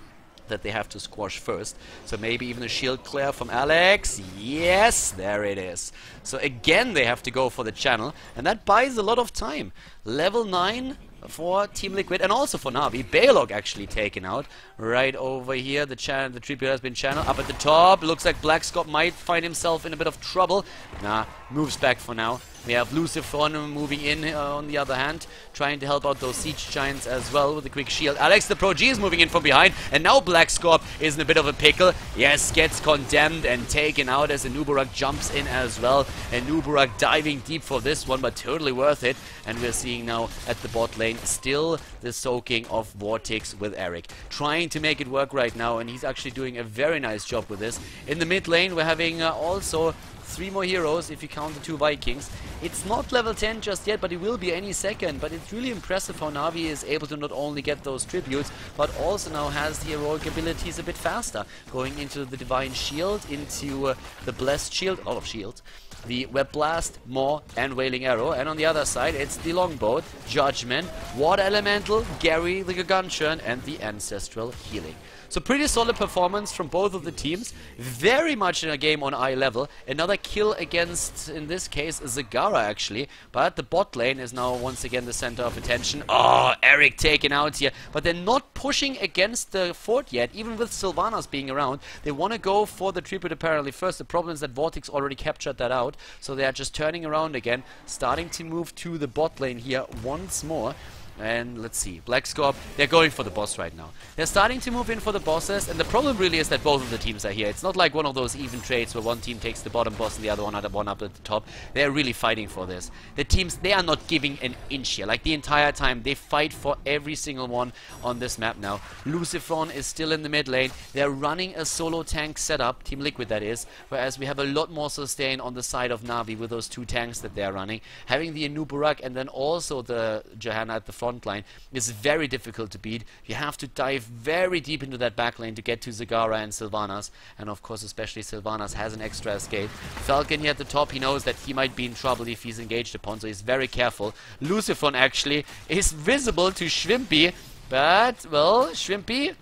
that they have to squash first. So maybe even a shield clear from Alex. Yes, there it is. So again they have to go for the channel, and that buys a lot of time. Level 9 for TeamLiquid and also for Navi. Balog actually taken out right over here. The tribute has been channeled up at the top. Looks like Blackscorp might find himself in a bit of trouble. Nah, moves back for now. We have Luciphone moving in on the other hand, trying to help out those siege giants as well with a quick shield. Alex the Pro G is moving in from behind, and now Blackscorp is in a bit of a pickle. Yes, gets condemned and taken out as Nubarak jumps in as well. And Nubarak diving deep for this one, but totally worth it. And we're seeing now at the bot lane still the soaking of Vortex with Eric. Trying to make it work right now, and he's actually doing a very nice job with this. In the mid lane, we're having also 3 more heroes if you count the 2 Vikings. It's not level 10 just yet, but it will be any second. But it's really impressive how Navi is able to not only get those tributes, but also now has the heroic abilities a bit faster. Going into the Divine Shield, into the Blessed Shield, all of Shield, the Web Blast, Maw, and Wailing Arrow. And on the other side, it's the Longbow, Judgment, Water Elemental, Gary the Gargantuan, and the Ancestral Healing. So pretty solid performance from both of the teams. Very much in a game on eye level. Another kill against, in this case, Zagara actually. But the bot lane is now once again the center of attention. Oh, Eric taken out here. But they're not pushing against the fort yet, even with Sylvanas being around. They want to go for the tribute apparently first. The problem is that Vortex already captured that out. So they are just turning around again, starting to move to the bot lane here once more. And let's see, BlizzCon, they're going for the boss right now. They're starting to move in for the bosses, and the problem really is that both of the teams are here. It's not like one of those even trades where one team takes the bottom boss and the other one up at the top. They're really fighting for this. The teams, they are not giving an inch here. Like the entire time, they fight for every single one on this map now. Lucifron is still in the mid lane. They're running a solo tank setup, TeamLiquid that is, whereas we have a lot more sustain on the side of Navi with those two tanks that they're running. Having the Anubarak and then also the Johanna at the front line is very difficult to beat. You have to dive very deep into that back lane to get to Zagara and Sylvanas, and of course especially Sylvanas has an extra escape. Falcon here at the top, he knows that he might be in trouble if he's engaged upon, so he's very careful. Lucifron actually is visible to Shrimpy, but, well, Shrimpy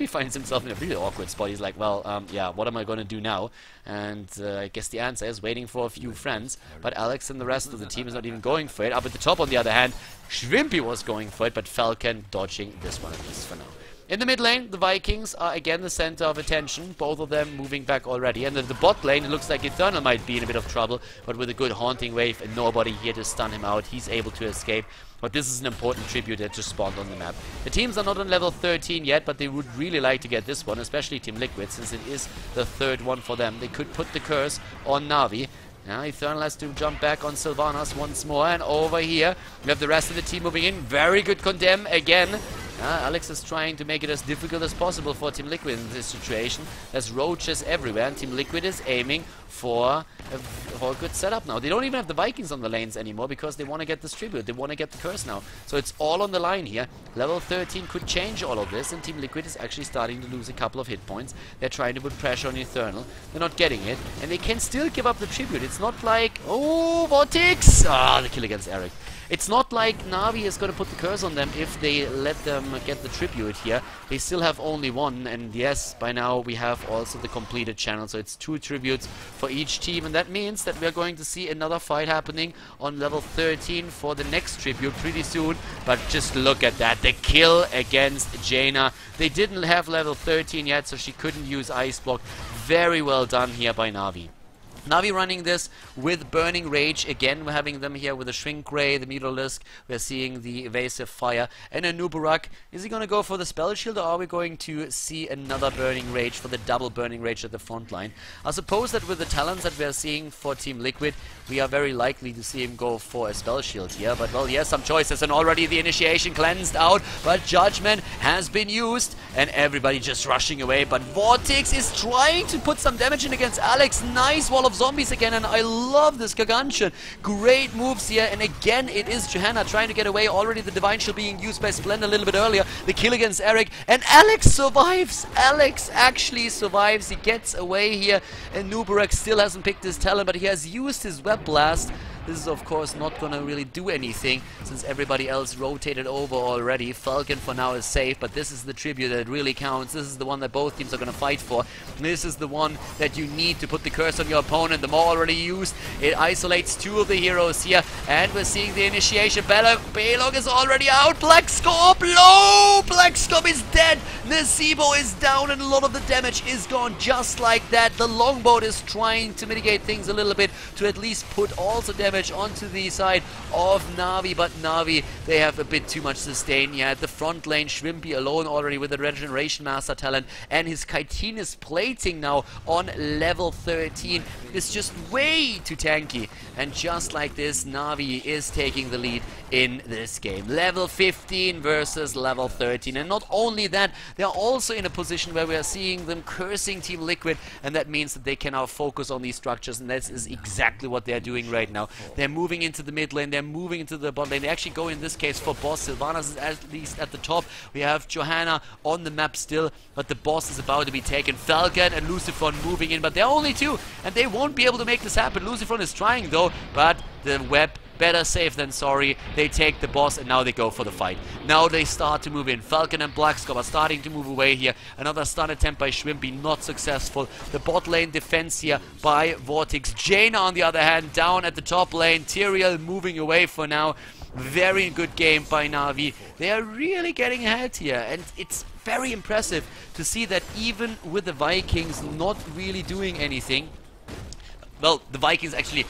finds himself in a really awkward spot. He's like, well, yeah, what am I going to do now? And I guess the answer is waiting for a few friends. But Alex and the rest of the team is not even going for it. Up at the top, on the other hand, Shrimpy was going for it, but Falcon dodging this one at least for now. In the mid lane, the Vikings are again the center of attention, both of them moving back already. And in the bot lane, it looks like Eternal might be in a bit of trouble, but with a good Haunting Wave and nobody here to stun him out, he's able to escape. But this is an important tribute that just spawned on the map. The teams are not on level 13 yet, but they would really like to get this one, especially TeamLiquid, since it is the third one for them. They could put the curse on Navi. Now Eternal has to jump back on Sylvanas once more, and over here we have the rest of the team moving in. Very good Condemn again. Alex is trying to make it as difficult as possible for TeamLiquid in this situation. There's roaches everywhere, and TeamLiquid is aiming for a good setup now. They don't even have the Vikings on the lanes anymore because they want to get this tribute. They want to get the curse now. So it's all on the line here. Level 13 could change all of this, and TeamLiquid is actually starting to lose a couple of hit points. They're trying to put pressure on Eternal. They're not getting it, and they can still give up the tribute. It's not like, oh, Vortex! Ah, the kill against Eric. It's not like Navi is going to put the curse on them if they let them get the tribute here. They still have only one, and yes, by now we have also the completed channel, so it's 2 tributes for each team, and that means that we're going to see another fight happening on level 13 for the next tribute pretty soon. But just look at that, the kill against Jaina. They didn't have level 13 yet, so she couldn't use Ice Block. Very well done here by Navi. Navi running this with Burning Rage. Again, we're having them here with the Shrink Ray, the Mutalisk. We're seeing the Evasive Fire and a Nubarak. Is he going to go for the Spell Shield, or are we going to see another Burning Rage for the double Burning Rage at the front line? I suppose that with the talents that we're seeing for TeamLiquid, we are very likely to see him go for a Spell Shield here. But, well, yes, some choices, and already the initiation cleansed out, but Judgment has been used, and everybody just rushing away. But Vortex is trying to put some damage in against Alex. Nice wall of zombies again, and I love this Gargantuan. Great moves here, and again it is Johanna trying to get away. Already the Divine Shield being used by Splendor a little bit earlier. The kill against Eric, and Alex survives. Alex actually survives. He gets away here, and Nubarak still hasn't picked his talent, but he has used his Web Blast. This is of course not gonna really do anything since everybody else rotated over already. Falcon for now is safe, but this is the tribute that really counts. This is the one that both teams are gonna fight for. This is the one that you need to put the curse on your opponent. The more already used, it isolates 2 of the heroes here, and we're seeing the initiation. Balog is already out. BlizzCon low! BlizzCon is dead! Nasibo is down, and a lot of the damage is gone just like that. The longboat is trying to mitigate things a little bit to at least put also damage onto the side of Navi, but Navi, they have a bit too much sustain here. At the front lane, Shrimpy alone already with the Regeneration Master talent, and his Chitinous plating now on level 13 is just way too tanky. And just like this, Navi is taking the lead in this game. Level 15 versus level 13. And not only that, they're also in a position where we are seeing them cursing TeamLiquid, and that means that they can now focus on these structures, and that is exactly what they're doing right now. They're moving into the mid lane, they're moving into the bot lane. They actually go in this case for boss. Sylvanas is at least at the top. We have Johanna on the map still, but the boss is about to be taken. Falcon and Lucifron moving in, but they're only 2, and they won't be able to make this happen. Lucifron is trying though, but the web, better safe than sorry. They take the boss, and now they go for the fight. Now they start to move in. Falcon and BlizzCon are starting to move away here. Another stun attempt by Shrimpy, not successful. The bot lane defense here by Vortex. Jaina, on the other hand, down at the top lane. Tyrael moving away for now. Very good game by Navi. They are really getting ahead here, and it's very impressive to see that even with the Vikings not really doing anything. Well, the Vikings actually,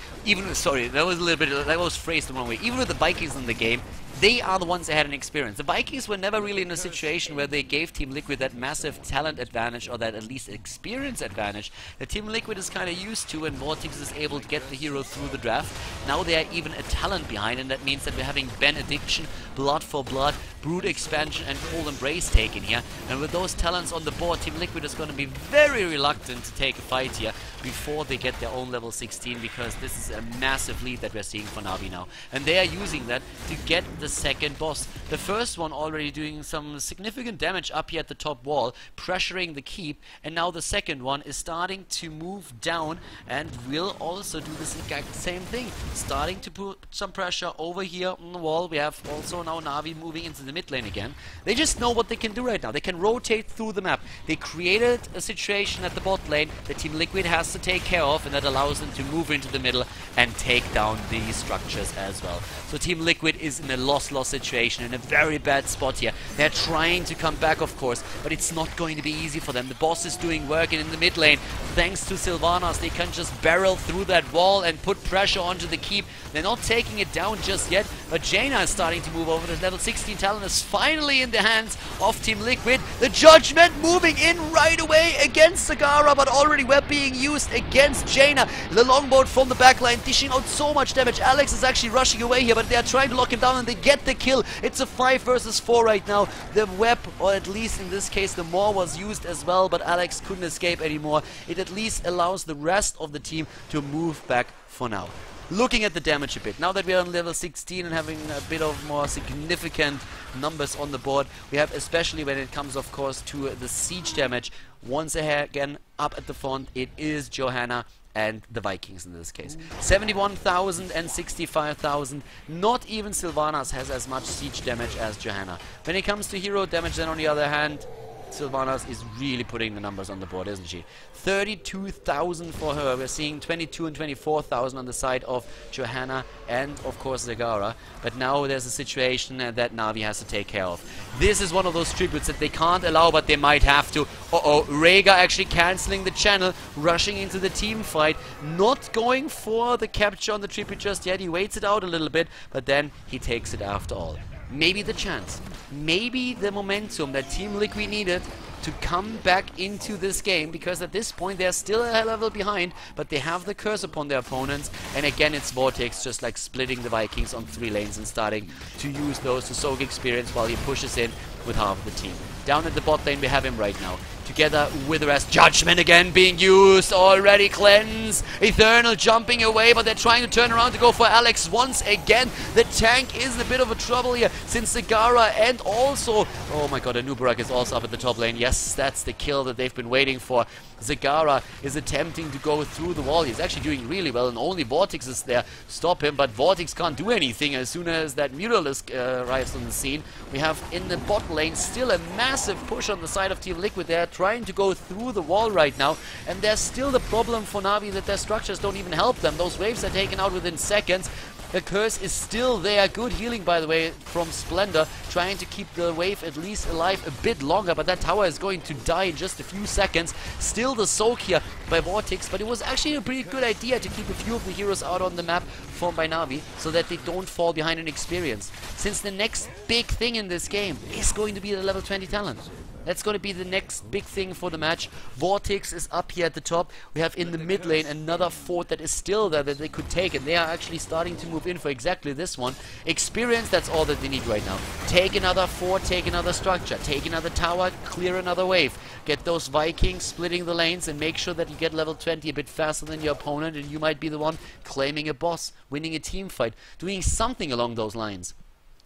sorry, that was a little bit, that was phrased the wrong way. Even with the Vikings in the game, They are the ones that had an experience. The Vikings were never really in a situation where they gave TeamLiquid that massive talent advantage, or that at least experience advantage that TeamLiquid is kind of used to, and Vortex is able to get the hero through the draft. Now they are even a talent behind, and that means that we're having Benediction, Blood for Blood, Brood Expansion, and Cold Embrace taken here. And with those talents on the board, TeamLiquid is going to be very reluctant to take a fight here before they get their own level 16, because this is a massive lead that we're seeing for Navi now. And they are using that to get the second boss. The first one already doing some significant damage up here at the top wall, pressuring the keep, and now the second one is starting to move down and will also do this exact same thing, starting to put some pressure over here on the wall. We have also now Navi moving into the mid lane again. They just know what they can do right now. They can rotate through the map. They created a situation at the bot lane that TeamLiquid has to take care of, and that allows them to move into the middle and take down these structures as well. So TeamLiquid is in a loss-loss situation, in a very bad spot here. They're trying to come back, of course, but it's not going to be easy for them. The boss is doing work, and in the mid lane, thanks to Sylvanas, they can just barrel through that wall and put pressure onto the keep. They're not taking it down just yet, but Jaina is starting to move over. The level 16 talent is finally in the hands of TeamLiquid. The Judgment moving in right away against Zagara, but already we're being used against Jaina. The longbow from the backline dishing out so much damage. Alex is actually rushing away here, but they are trying to lock him down, and they get the kill. It's a 5 versus 4 right now. The web, or at least in this case the Maw, was used as well, but Alex couldn't escape anymore. It at least allows the rest of the team to move back for now. Looking at the damage a bit, now that we are on level 16 and having a bit of more significant numbers on the board, we have, especially when it comes of course to the siege damage, once again up at the front it is Johanna and the Vikings in this case. 71,000 and 65,000. Not even Sylvanas has as much siege damage as Johanna. When it comes to hero damage, then on the other hand, Sylvanas is really putting the numbers on the board, isn't she? 32,000 for her. We're seeing 22 and 24,000 on the side of Johanna and, of course, Zagara. But now there's a situation that Navi has to take care of. This is one of those tributes that they can't allow, but they might have to. Uh-oh, Rhaegar actually cancelling the channel, rushing into the team fight, not going for the capture on the tribute just yet. He waits it out a little bit, but then he takes it after all. Maybe the chance, maybe the momentum that TeamLiquid needed to come back into this game, because at this point they're still a level behind, but they have the curse upon their opponents, and again it's Vortex just like splitting the Vikings on 3 lanes and starting to use those to soak experience while he pushes in with half of the team. Down at the bot lane we have him right now, together with the rest. Judgment again being used, already Cleanse, Eternal jumping away, but they're trying to turn around to go for Alex once again. The tank is in a bit of a trouble here, since Zagara and also, oh my god, Anubarak is also up at the top lane. Yes, that's the kill that they've been waiting for. Zagara is attempting to go through the wall. He's actually doing really well, and only Vortex is there to stop him, but Vortex can't do anything as soon as that Mutalisk arrives on the scene. We have in the bot lane still a massive push on the side of TeamLiquid. They're trying to go through the wall right now, and there's still the problem for Navi that their structures don't even help them. Those waves are taken out within seconds. The curse is still there. Good healing, by the way, from Splendor, trying to keep the wave at least alive a bit longer, but that tower is going to die in just a few seconds. Still the soak here by Vortex, but it was actually a pretty good idea to keep a few of the heroes out on the map formed by Navi, so that they don't fall behind in experience. Since the next big thing in this game is going to be the level 20 talent. That's going to be the next big thing for the match. Vortex is up here at the top. We have in the mid lane another fort that is still there that they could take, and they are actually starting to move in for exactly this one. Experience, that's all that they need right now. Take another fort, take another structure, take another tower, clear another wave. Get those Vikings splitting the lanes and make sure that you get level 20 a bit faster than your opponent, and you might be the one claiming a boss, winning a team fight, doing something along those lines.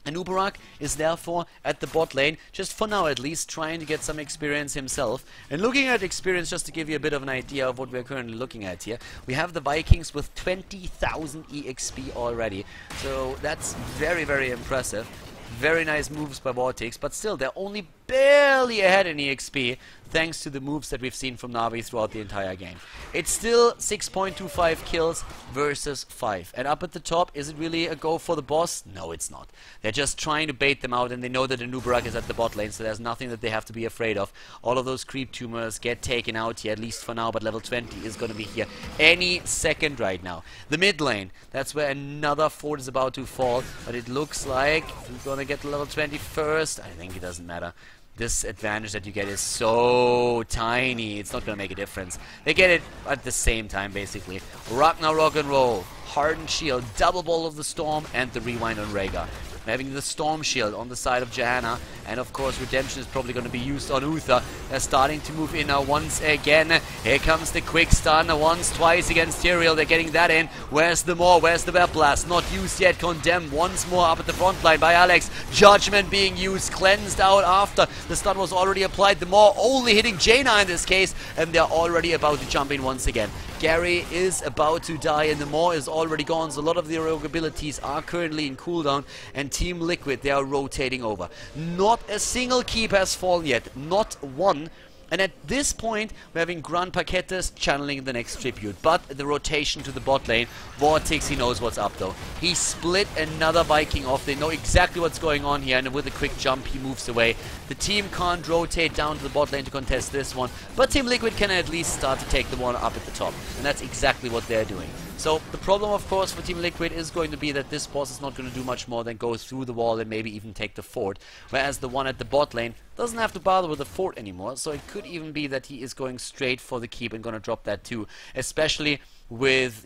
Anubarak is therefore at the bot lane, just for now at least, trying to get some experience himself. And looking at experience, just to give you a bit of an idea of what we're currently looking at here, we have the Vikings with 20,000 EXP already. So that's very, very impressive. Very nice moves by Vortex, but still they're only barely ahead in EXP, thanks to the moves that we've seen from NaVi throughout the entire game. It's still 6.25 kills versus 5. And up at the top, is it really a go for the boss? No, it's not. They're just trying to bait them out, and they know that the Nubarak is at the bot lane, so there's nothing that they have to be afraid of. All of those creep tumors get taken out here, at least for now, but level 20 is going to be here any second right now. The mid lane, that's where another fort is about to fall, but it looks like we're going to get level 20 first. I think it doesn't matter. This advantage that you get is so tiny, it's not going to make a difference. They get it at the same time, basically. Ragnar Rock and Roll, Hardened Shield, Double Ball of the Storm, and the Rewind on Rhaegar. Having the Storm Shield on the side of Johanna, and of course Redemption is probably going to be used on Uther. They're starting to move in now once again. Here comes the quick stun, once, twice against Tyrael. They're getting that in. Where's the Maw? Where's the Web Blast? Not used yet. Condemned once more up at the front line by Alex. Judgment being used, cleansed out after the stun was already applied. The Maw only hitting Jaina in this case, and they're already about to jump in once again. Gary is about to die, and the Maw is already gone, so a lot of the rogue abilities are currently in cooldown, and TeamLiquid, they are rotating over. Not a single keep has fallen yet, not one. And at this point, we're having Gran Paquetes channeling the next tribute. But the rotation to the bot lane, Vortex, he knows what's up though. He split another Viking off. They know exactly what's going on here, and with a quick jump, he moves away. The team can't rotate down to the bot lane to contest this one, but TeamLiquid can at least start to take the one up at the top. And that's exactly what they're doing. So the problem, of course, for TeamLiquid is going to be that this boss is not going to do much more than go through the wall and maybe even take the fort. Whereas the one at the bot lane doesn't have to bother with the fort anymore. So it could even be that he is going straight for the keep and going to drop that too. Especially with,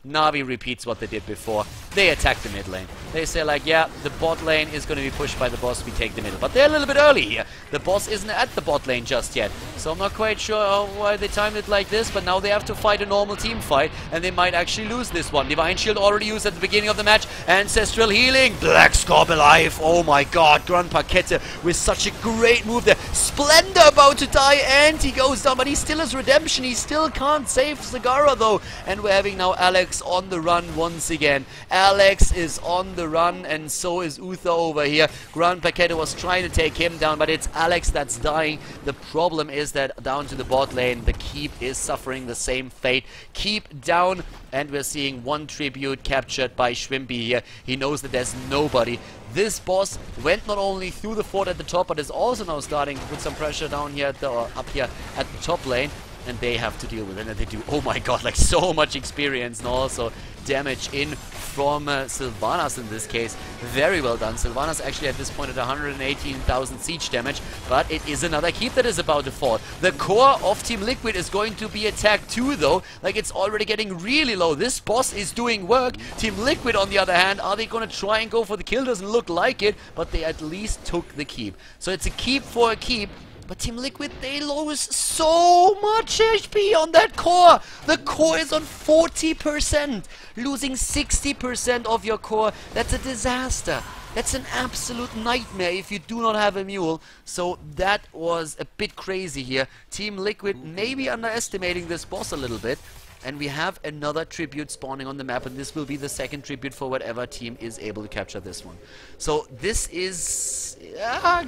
NaVi repeats what they did before. They attack the mid lane. They say like, yeah, the bot lane is going to be pushed by the boss, we take the middle. But they're a little bit early here. The boss isn't at the bot lane just yet. So I'm not quite sure why they timed it like this, but now they have to fight a normal team fight, and they might actually lose this one. Divine Shield already used at the beginning of the match. Ancestral Healing. Black Scorp alive. Oh my god. Gran Paquete with such a great move there. Splendor about to die, and he goes down, but he still has Redemption. He still can't save Zagara though. And we're having now Alex on the run once again. Alex is on the run, and so is Uther over here. Gran Paquete was trying to take him down, but it's Alex that's dying. The problem is that down to the bot lane, the keep is suffering the same fate. Keep down, and we're seeing one tribute captured by Schwimpy here. He knows that there's nobody. This boss went not only through the fort at the top, but is also now starting to put some pressure down here at the, up here at the top lane. And they have to deal with it, and they do, oh my god, like so much experience, and also damage in from Sylvanas in this case. Very well done. Sylvanas actually at this point at 118,000 siege damage, but it is another keep that is about to fall. The core of TeamLiquid is going to be attacked too though, like it's already getting really low. This boss is doing work. TeamLiquid on the other hand, are they going to try and go for the kill? Doesn't look like it, but they at least took the keep. So it's a keep for a keep. But TeamLiquid, they lose so much HP on that core. The core is on 40%. Losing 60% of your core, that's a disaster. That's an absolute nightmare if you do not have a mule. So that was a bit crazy here. TeamLiquid maybe underestimating this boss a little bit. And we have another tribute spawning on the map, and this will be the second tribute for whatever team is able to capture this one. So this is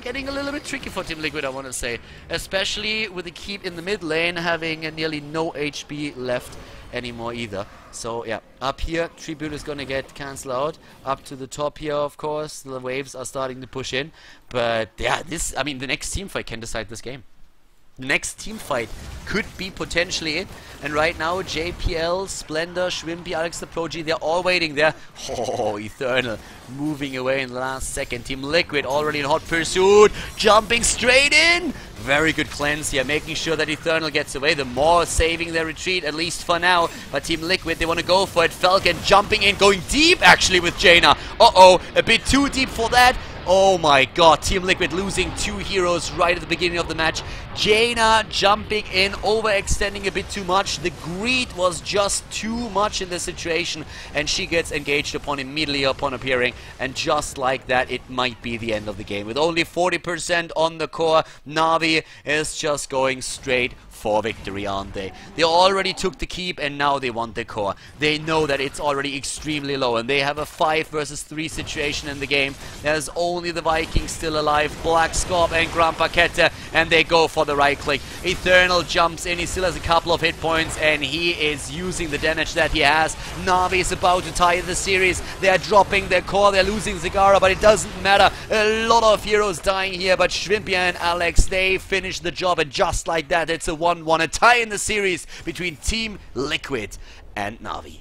getting a little bit tricky for TeamLiquid, I want to say. Especially with the keep in the mid lane having nearly no HP left anymore either. So yeah, up here, tribute is going to get cancelled out. Up to the top here, of course, the waves are starting to push in. But yeah, this, I mean, the next team fight can decide this game. The next team fight could be potentially it. And right now, JPL, Splendor, Schwimpy, Alex the Prodigy, they're all waiting there. Oh, Eternal moving away in the last second. TeamLiquid already in hot pursuit, jumping straight in. Very good cleanse here, making sure that Eternal gets away. The Maw saving their retreat, at least for now. But TeamLiquid, they want to go for it. Falcon jumping in, going deep actually with Jaina. Uh-oh, a bit too deep for that. Oh my god, TeamLiquid losing two heroes right at the beginning of the match. Jaina jumping in, overextending a bit too much. The greed was just too much in this situation, and she gets engaged upon immediately upon appearing. And just like that, it might be the end of the game. With only 40% on the core, NaVi is just going straight for victory, aren't they? They already took the keep, and now they want the core. They know that it's already extremely low, and they have a 5 versus 3 situation in the game. There's only only the Vikings still alive. Black Scorp and Grand Paquette, and they go for the right click. Eternal jumps in, he still has a couple of hit points, and he is using the damage that he has. Na'Vi is about to tie the series. They are dropping their core, they're losing Zagara, but it doesn't matter. A lot of heroes dying here, but Shrimpia and Alex, they finish the job, and just like that, it's a 1-1, a tie in the series between Team Liquid and NaVi.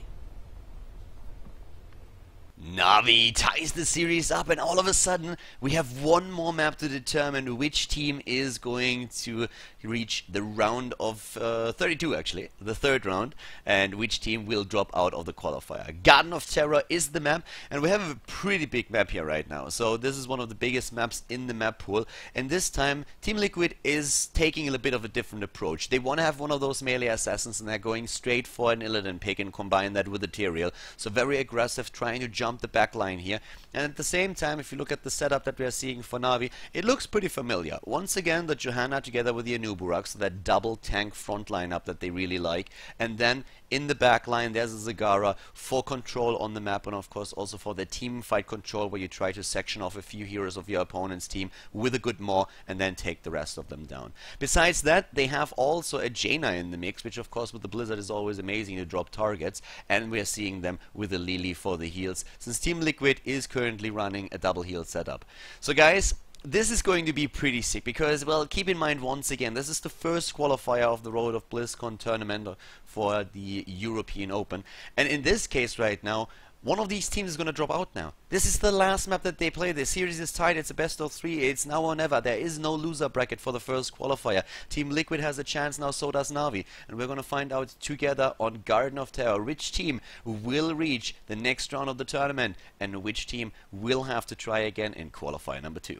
NaVi ties the series up, and all of a sudden we have one more map to determine which team is going to reach the round of 32, actually, the third round, and which team will drop out of the qualifier. Garden of Terror is the map, and we have a pretty big map here right now. So this is one of the biggest maps in the map pool, and this time Team Liquid is taking a bit of a different approach. They want to have one of those melee assassins, and they're going straight for an Illidan pick and combine that with Ethereal. So very aggressive, trying to jump the back line here. And at the same time, if you look at the setup that we are seeing for NaVi, it looks pretty familiar. Once again, the Johanna together with the Anuburak, so that double tank front lineup that they really like. And then in the back line, there's a Zagara for control on the map, and of course also for the team fight control, where you try to section off a few heroes of your opponent's team with a good maw and then take the rest of them down. Besides that, they have also a Jaina in the mix, which of course with the Blizzard is always amazing to drop targets, and we are seeing them with a Lily for the heals, since Team Liquid is currently running a double heal setup. So guys, this is going to be pretty sick, because, well, keep in mind once again, this is the first qualifier of the Road of BlizzCon tournament for the European Open, and in this case right now, one of these teams is going to drop out now. This is the last map that they play. The series is tied. It's a best of 3. It's now or never. There is no loser bracket for the first qualifier. Team Liquid has a chance now, so does NaVi. And we're going to find out together on Garden of Terror which team will reach the next round of the tournament and which team will have to try again in qualifier number 2.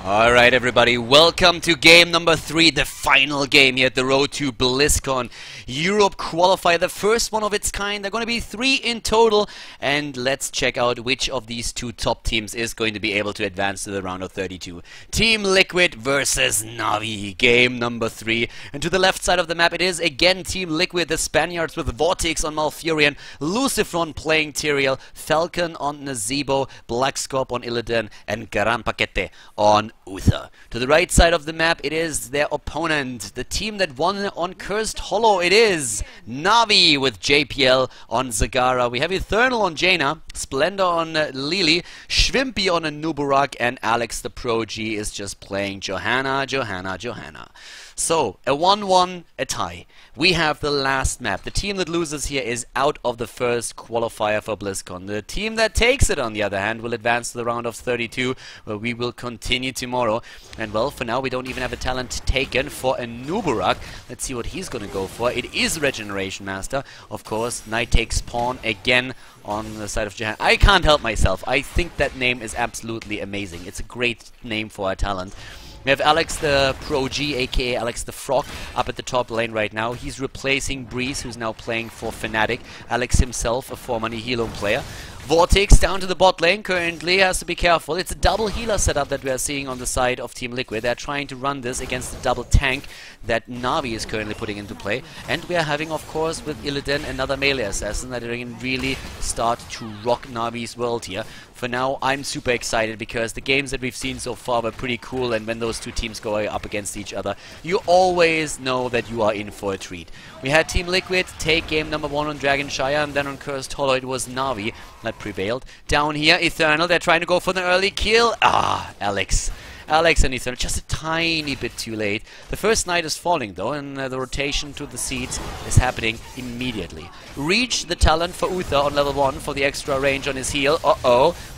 Alright everybody, welcome to game number 3, the final game here at the Road to BlizzCon Europe Qualifier, the first one of its kind. There are going to be 3 in total, and let's check out which of these 2 top teams is going to be able to advance to the round of 32. Team Liquid versus NaVi, game number 3. And to the left side of the map it is again Team Liquid, the Spaniards with Vortex on Malfurion, Lucifron playing Tyrael, Falcon on Nazebo, Black Scorp on Illidan, and Grand Paquette on Uther. To the right side of the map it is their opponent, the team that won on Cursed Hollow. It is NaVi with JPL on Zagara. We have Eternal on Jaina, Splendor on Lily, Shrimpy on Anuburak, and Alex the Pro G is just playing Johanna. So, a 1-1, a tie. We have the last map. The team that loses here is out of the first qualifier for BlizzCon. The team that takes it, on the other hand, will advance to the round of 32, where we will continue tomorrow. And well, for now, we don't even have a talent taken for Anuburak. Let's see what he's going to go for. It is Regeneration Master. Of course, Knight takes pawn again on the side of Johanna. I can't help myself. I think that name is absolutely amazing. It's a great name for a talent. We have Alex the Pro G, aka Alex the Frog, up at the top lane right now. He's replacing Breeze, who's now playing for Fnatic. Alex himself, a former Nihilum player. Vortex down to the bot lane, currently has to be careful. It's a double healer setup that we are seeing on the side of Team Liquid. They're trying to run this against the double tank that NaVi is currently putting into play. And we are having, of course, with Illidan, another melee assassin that can really start to rock NaVi's world here. For now, I'm super excited because the games that we've seen so far were pretty cool, and when those 2 teams go up against each other, you always know that you are in for a treat. We had Team Liquid take game number 1 on Dragonshire, and then on Cursed Hollow it was NaVi that prevailed. Down here, Eternal, they're trying to go for the early kill. Alex and Eternal, just a tiny bit too late. The first knight is falling though, and the rotation to the seeds is happening immediately. Reach the talent for Uther on level 1 for the extra range on his heal.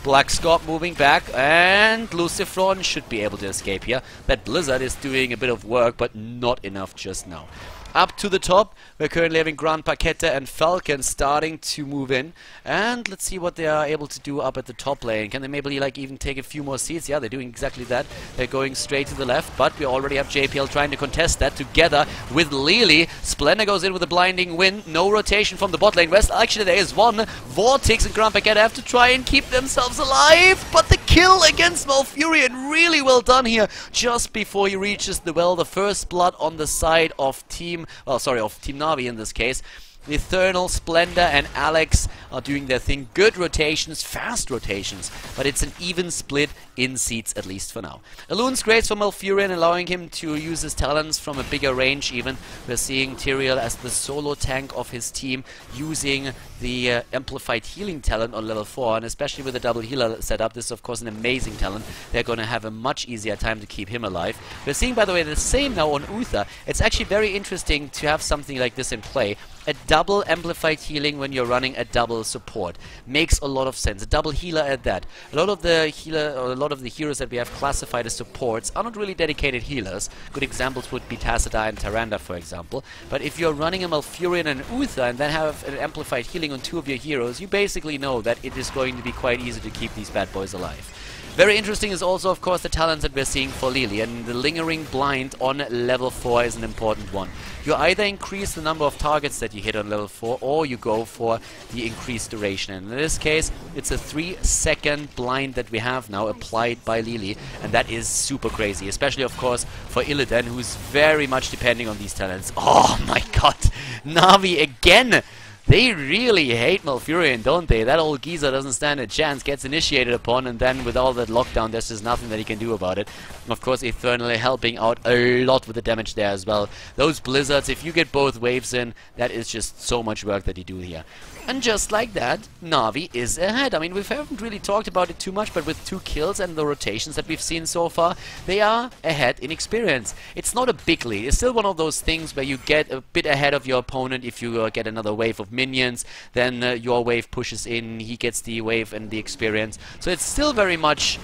Black Scorp moving back, and Lucifron should be able to escape here. That Blizzard is doing a bit of work, but not enough just now. Up to the top, we're currently having Grand Paquette and Falcon starting to move in. And let's see what they are able to do up at the top lane. Can they maybe like even take a few more seats? Yeah, they're doing exactly that. They're going straight to the left, but we already have JPL trying to contest that together with Lily. Splendor goes in with a blinding wind. No rotation from the bot lane. West, actually there is one. Vortex and Grand Paquette have to try and keep themselves alive, but the kill against Malfurion. Really well done here, just before he reaches the well. The first blood on the side of Team NaVi in this case. Eternal, Splendor and Alex are doing their thing. Good rotations, fast rotations, but it's an even split in seats, at least for now. Elun's great for Malfurion, allowing him to use his talents from a bigger range even. We're seeing Tyrael as the solo tank of his team, using the amplified healing talent on level 4, and especially with the double healer setup, this is of course an amazing talent. They're going to have a much easier time to keep him alive. We're seeing, by the way, the same now on Uther. It's actually very interesting to have something like this in play. A double amplified healing when you're running a double support makes a lot of sense. A double healer at that. A lot of the heroes that we have classified as supports are not really dedicated healers. Good examples would be Tassadar and Tyrande, for example. But if you're running a Malfurion and Uther and then have an amplified healing on two of your heroes, you basically know that it is going to be quite easy to keep these bad boys alive. Very interesting is also, of course, the talents that we're seeing for Lili, and the lingering blind on level 4 is an important one. You either increase the number of targets that you hit on level 4, or you go for the increased duration. And in this case, it's a 3-second blind that we have now applied by Lili, and that is super crazy, especially, of course, for Illidan, who's very much depending on these talents. Oh my god, Navi again! They really hate Malfurion, don't they? That old geezer doesn't stand a chance, gets initiated upon, and then with all that lockdown, there's just nothing that he can do about it. Of course, Eternally helping out a lot with the damage there as well. Those blizzards, if you get both waves in, that is just so much work that you do here. And just like that, Navi is ahead. I mean, we haven't really talked about it too much, but with 2 kills and the rotations that we've seen so far, they are ahead in experience. It's not a big lead. It's still one of those things where you get a bit ahead of your opponent if you get another wave of minions, then your wave pushes in, he gets the wave and the experience. So it's still very much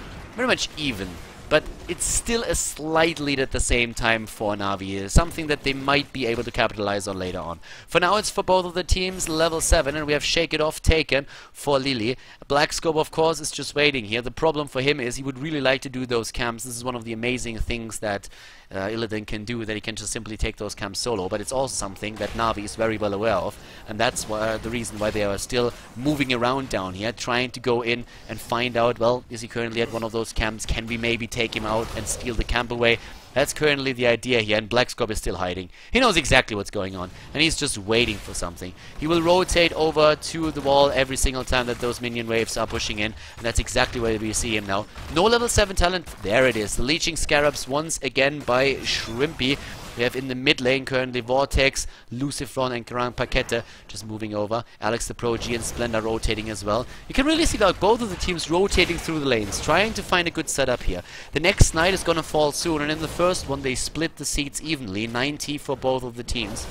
even. But it's still a slight lead at the same time for Navi, something that they might be able to capitalize on later on. For now, it's for both of the teams level 7, and we have Shake It Off taken for Lili. Black Scope, of course, is just waiting here. The problem for him is he would really like to do those camps. This is one of the amazing things that Illidan can do, that he can just simply take those camps solo, but it's also something that Navi is very well aware of, and that's the reason why they are still moving around down here, trying to go in and find out, well, is he currently at one of those camps? Can we maybe take him out and steal the camp away? That's currently the idea here, and Blackscorp is still hiding. He knows exactly what's going on, and he's just waiting for something. He will rotate over to the wall every single time that those minion waves are pushing in, and that's exactly where we see him now. No level 7 talent, there it is. The Leeching Scarabs once again by Shrimpy. We have in the mid lane currently Vortex, Lucifron and Karang Paquette just moving over. Alex the Pro G and Splendor rotating as well. You can really see like both of the teams rotating through the lanes, trying to find a good setup here. The next Knight is gonna fall soon, and in the first one they split the seats evenly, 90 for both of the teams.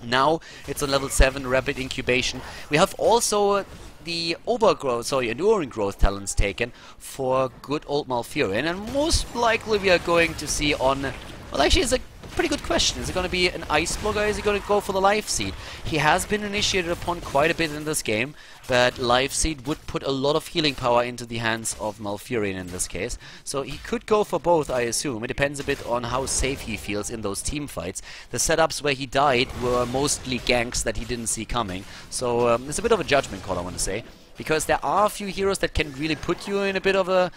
Now it's on level 7, Rapid Incubation. We have also the Enduring Growth talents taken for good old Malfurion, and most likely we are going to see on, well, actually it's a pretty good question. Is it going to be an Ice Block, or is he going to go for the Life Seed? He has been initiated upon quite a bit in this game, but Life Seed would put a lot of healing power into the hands of Malfurion in this case. So he could go for both, I assume. It depends a bit on how safe he feels in those team fights. The setups where he died were mostly ganks that he didn't see coming. So it's a bit of a judgment call, I want to say, because there are a few heroes that can really put you in a bit of a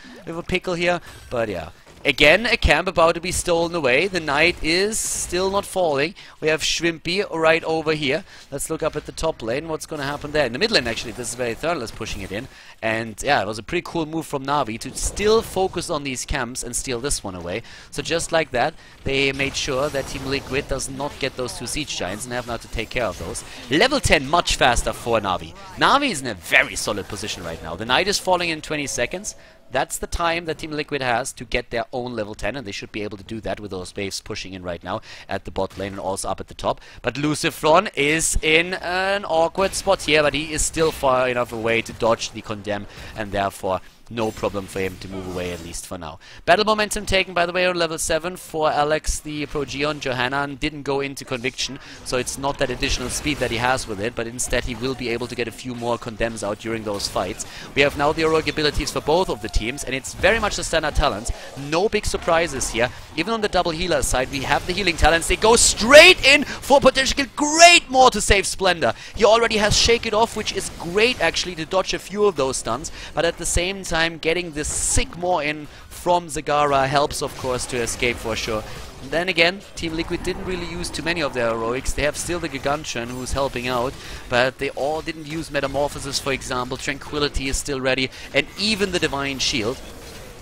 pickle here. But yeah. Again, a camp about to be stolen away. The Knight is still not falling. We have Shrimpy right over here. Let's look up at the top lane. What's going to happen there? In the mid lane, actually, this is where Eternal is pushing it in. And yeah, it was a pretty cool move from Navi to still focus on these camps and steal this one away. So just like that, they made sure that TeamLiquid does not get those 2 Siege Giants and have now to take care of those. Level 10, much faster for Navi. Navi is in a very solid position right now. The Knight is falling in 20 seconds. That's the time that TeamLiquid has to get their own level 10, and they should be able to do that with those waves pushing in right now at the bot lane and also up at the top. But Lucifron is in an awkward spot here, but he is still far enough away to dodge the Condemn, and therefore no problem for him to move away, at least for now. Battle momentum taken, by the way, on level 7 for Alex the Progeon. Johanna didn't go into Conviction, so it's not that additional speed that he has with it, but instead he will be able to get a few more Condemns out during those fights. We have now the heroic abilities for both of the teams, and it's very much the standard talents. No big surprises here. Even on the double healer side, we have the healing talents. They go straight in for potential great more to save Splendor. He already has Shake It Off, which is great actually to dodge a few of those stuns, but at the same time time, getting the Sigmar in from Zagara helps, of course, to escape for sure. Then again, Team Liquid didn't really use too many of their heroics. They have still the Gigantian who's helping out, but they all didn't use Metamorphosis, for example. Tranquility is still ready, and even the Divine Shield.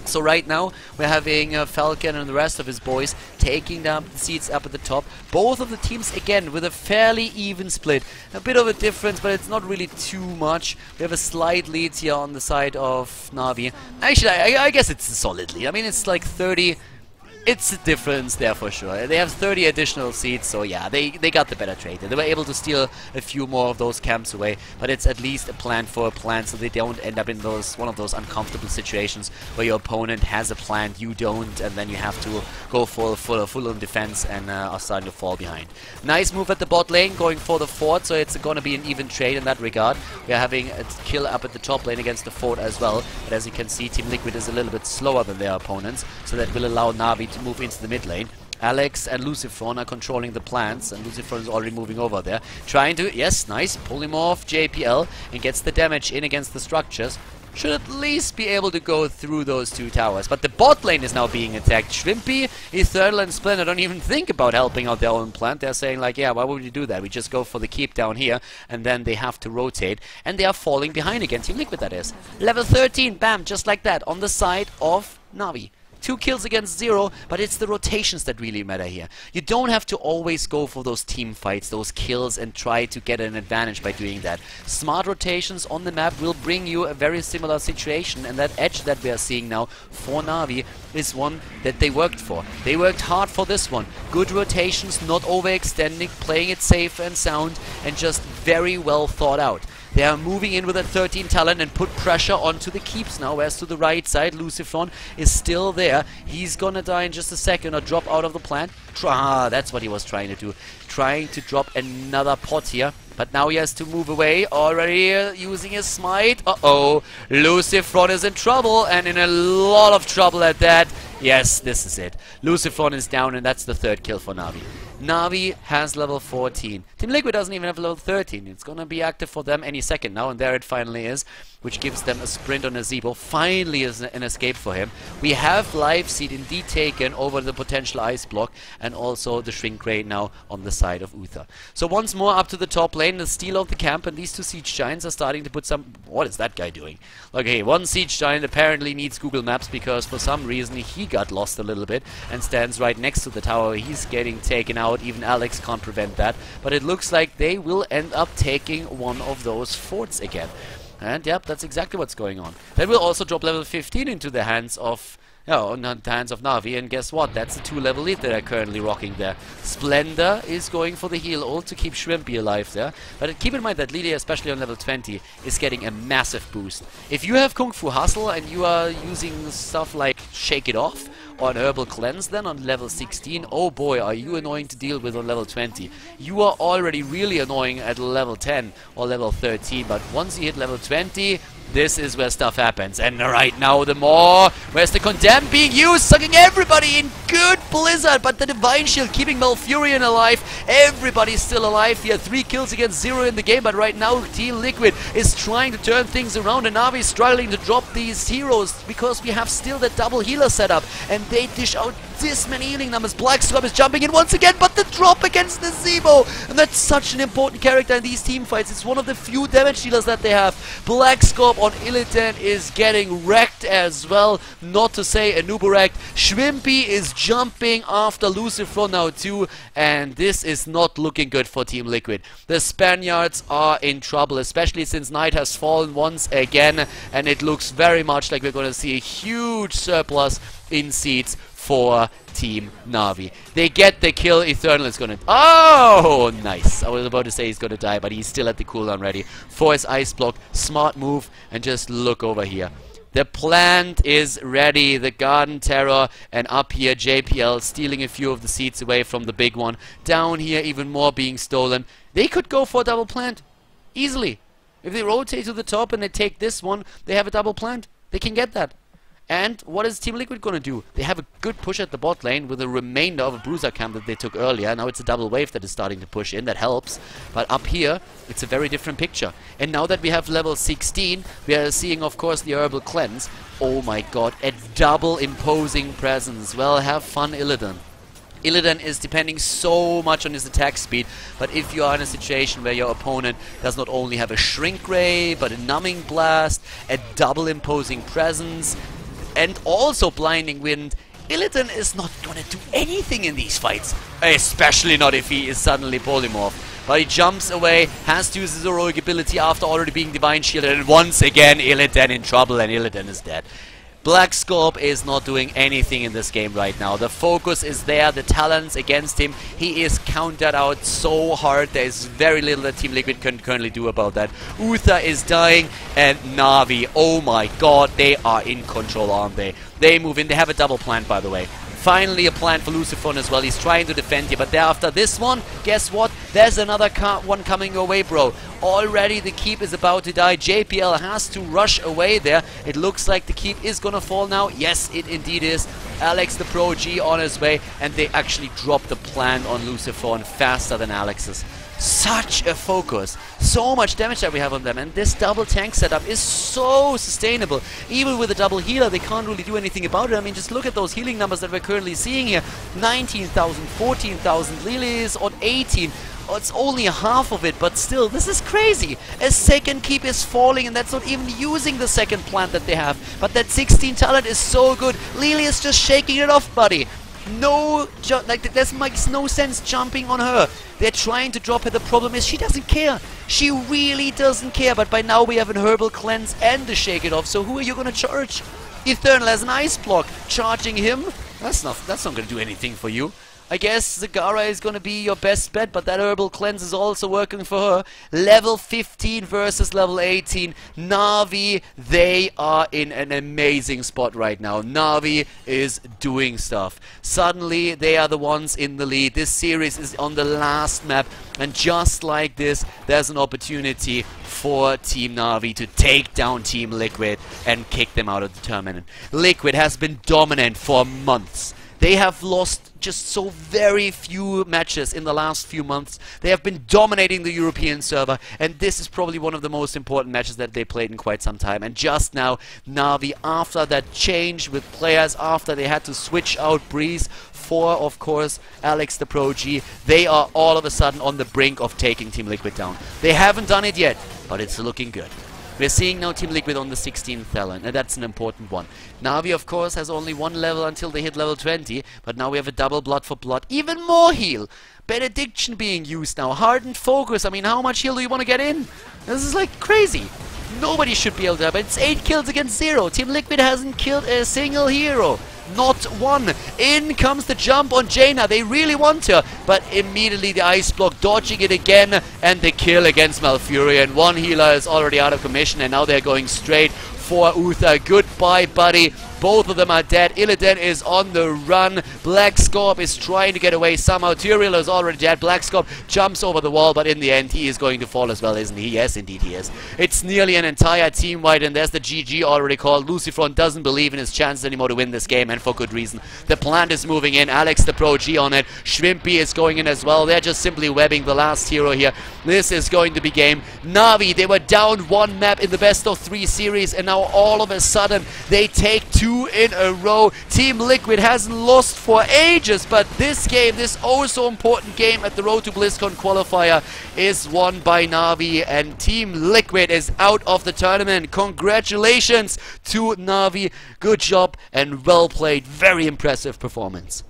So right now, we're having Falcon and the rest of his boys taking down the seats up at the top. Both of the teams, again, with a fairly even split. A bit of a difference, but it's not really too much. We have a slight lead here on the side of Navi. Actually, I guess it's a solid lead. I mean, it's like 30... It's a difference there for sure. They have 30 additional seats, so yeah, they got the better trade. They were able to steal a few more of those camps away, but it's at least a plan for a plan, so they don't end up in one of those uncomfortable situations where your opponent has a plan, you don't, and then you have to go full on defense and are starting to fall behind. Nice move at the bot lane, going for the fort, so it's going to be an even trade in that regard. We're having a kill up at the top lane against the fort as well, but as you can see, Team Liquid is a little bit slower than their opponents, so that will allow Navi to move into the mid lane. Alex and Lucifron are controlling the plants, and Lucifron is already moving over there. Trying to, yes, nice, pull him off JPL, and gets the damage in against the structures. Should at least be able to go through those two towers. But the bot lane is now being attacked. Shrimpy, Eternal, and Splendor don't even think about helping out their own plant. They're saying like, yeah, why would you do that? We just go for the keep down here, and then they have to rotate. And they are falling behind again. Team Liquid, that is. Level 13, bam, just like that, on the side of Navi. 2 kills against 0, but it's the rotations that really matter here. You don't have to always go for those team fights, those kills, and try to get an advantage by doing that. Smart rotations on the map will bring you a very similar situation, and that edge that we are seeing now for Navi is one that they worked for. They worked hard for this one. Good rotations, not overextending, playing it safe and sound, and just very well thought out. They are moving in with a 13 talent and put pressure onto the keeps now, whereas to the right side, Lucifron is still there. He's gonna die in just a second or drop out of the plant. That's what he was trying to do. Trying to drop another pot here. But now he has to move away, already using his smite. Uh-oh, Lucifron is in trouble, and in a lot of trouble at that. Yes, this is it. Lucifron is down, and that's the 3rd kill for Navi. Navi has level 14. Team Liquid doesn't even have level 13. It's gonna be active for them any second now, and there it finally is, which gives them a sprint on Azebo. Finally is an escape for him. We have Life Seed indeed taken over the potential ice block, and also the Shrink Ray now on the side of Uther. So once more up to the top lane, the steal of the camp, and these 2 Siege Giants are starting to put some... What is that guy doing? Okay, one Siege Giant apparently needs Google Maps because for some reason he got lost a little bit and stands right next to the tower. He's getting taken out. Even Alex can't prevent that. But it looks like they will end up taking one of those forts again. And yep, that's exactly what's going on. That will also drop level 15 into the hands of... Oh, not the hands of Navi, and guess what? That's the 2-level lead that are currently rocking there. Splendor is going for the heal ult to keep Shrimpy alive there. But keep in mind that Lilia, especially on level 20, is getting a massive boost. If you have Kung Fu Hustle and you are using stuff like Shake It Off or an Herbal Cleanse then on level 16, oh boy, are you annoying to deal with on level 20. You are already really annoying at level 10 or level 13, but once you hit level 20... this is where stuff happens. And right now, the more... Where's the Condemn being used? Sucking everybody in. Good Blizzard. But the Divine Shield keeping Malfurion alive. Everybody's still alive here. 3 kills against 0 in the game. But right now, Team Liquid is trying to turn things around. And Navi is struggling to drop these heroes because we have still the double healer setup. And they dish out this many healing numbers. Black Scrub is jumping in once again. But the drop against the Zebo. And that's such an important character in these team fights. It's one of the few damage dealers that they have. Black Scrub on Illidan is getting wrecked as well, not to say a noob wrecked. Shrimpy is jumping after Lucifron now too, and this is not looking good for Team Liquid. The Spaniards are in trouble, especially since Knight has fallen once again, and it looks very much like we're going to see a huge surplus in seats for Team Navi. They get the kill. Eternal is gonna... Oh, nice. I was about to say he's gonna die, but he's still at the cooldown ready for his ice block. Smart move, and just look over here. The plant is ready, the Garden Terror, and up here JPL stealing a few of the seats away from the big one. Down here even more being stolen. They could go for a double plant, easily. If they rotate to the top and they take this one, they have a double plant. They can get that. And what is Team Liquid going to do? They have a good push at the bot lane with a remainder of a bruiser camp that they took earlier. Now it's a double wave that is starting to push in. That helps. But up here, it's a very different picture. And now that we have level 16, we are seeing, of course, the Herbal Cleanse. Oh my god, a double imposing presence. Well, have fun, Illidan. Illidan is depending so much on his attack speed, but if you are in a situation where your opponent does not only have a Shrink Ray, but a Numbing Blast, a double imposing presence, and also Blinding Wind, Illidan is not gonna do anything in these fights, especially not if he is suddenly polymorphed. But he jumps away, has to use his heroic ability after already being Divine Shielded, and once again Illidan in trouble, and Illidan is dead. Black Scorp is not doing anything in this game right now. The focus is there, the talents against him. He is countered out so hard. There is very little that Team Liquid can currently do about that. Uther is dying, and Navi, oh my god, they are in control, aren't they? They move in. They have a double plant, by the way. Finally a plan for Lucifer as well. He's trying to defend here, but after this one, guess what? There's another one coming your way, bro. Already the keep is about to die. JPL has to rush away there. It looks like the keep is gonna fall now. Yes, it indeed is. Alex the Pro G on his way, and they actually drop the plant on Lucifer faster than Alex's. Such a focus. So much damage that we have on them, and this double tank setup is so sustainable. Even with a double healer, they can't really do anything about it. I mean, just look at those healing numbers that we're currently seeing here. 19,000, 14,000, Lily is on 18. Oh, it's only half of it, but still, this is crazy. A second keep is falling, and that's not even using the second plant that they have. But that 16 talent is so good. Lily is just shaking it off, buddy. No, this makes no sense jumping on her. They're trying to drop her. The problem is she doesn't care. She really doesn't care. But by now we have an Herbal Cleanse and the Shake It Off. So who are you gonna charge? Eternal has an Ice Block. Charging him? That's not gonna do anything for you. I guess Zagara is going to be your best bet, but that Herbal Cleanse is also working for her. Level 15 versus level 18. Navi, they are in an amazing spot right now. Navi is doing stuff. Suddenly, they are the ones in the lead. This series is on the last map, and just like this, there's an opportunity for Team Navi to take down Team Liquid and kick them out of the tournament. Liquid has been dominant for months. They have lost just so very few matches in the last few months. They have been dominating the European server, and this is probably one of the most important matches that they played in quite some time. And just now, Navi, after that change with players, after they had to switch out Breeze for, of course, Alex the Pro G, they are all of a sudden on the brink of taking Team Liquid down. They haven't done it yet, but it's looking good. We're seeing now Team Liquid on the 16th talent, and that's an important one. Navi, of course, has only one level until they hit level 20, but now we have a double blood for blood. Even more heal! Benediction being used now. Hardened focus. I mean, how much heal do you want to get in? This is like crazy. Nobody should be able to have it. It's 8 kills against 0. Team Liquid hasn't killed a single hero. Not one. In comes the jump on Jaina. They really want her, but immediately the Ice Block, dodging it again, and the kill against Malfurion. One healer is already out of commission, and now they're going straight for Uther. Goodbye, buddy. Both of them are dead. Illidan is on the run. Black Scorp is trying to get away somehow. Tyrael is already dead. Black Scorp jumps over the wall, but in the end, he is going to fall as well, isn't he? Yes, indeed he is. It's nearly an entire team wipe, and there's the GG already called. Lucifron doesn't believe in his chances anymore to win this game, and for good reason. The plant is moving in. Alex the Pro G on it. Shrimpy is going in as well. They're just simply webbing the last hero here. This is going to be game. Navi, they were down one map in the best of 3 series, and now all of a sudden, they take 2 in a row. Team Liquid hasn't lost for ages, but this game, this oh so important game at the Road to BlizzCon Qualifier, is won by Navi, and Team Liquid is out of the tournament. Congratulations to Navi. Good job and well played. Very impressive performance.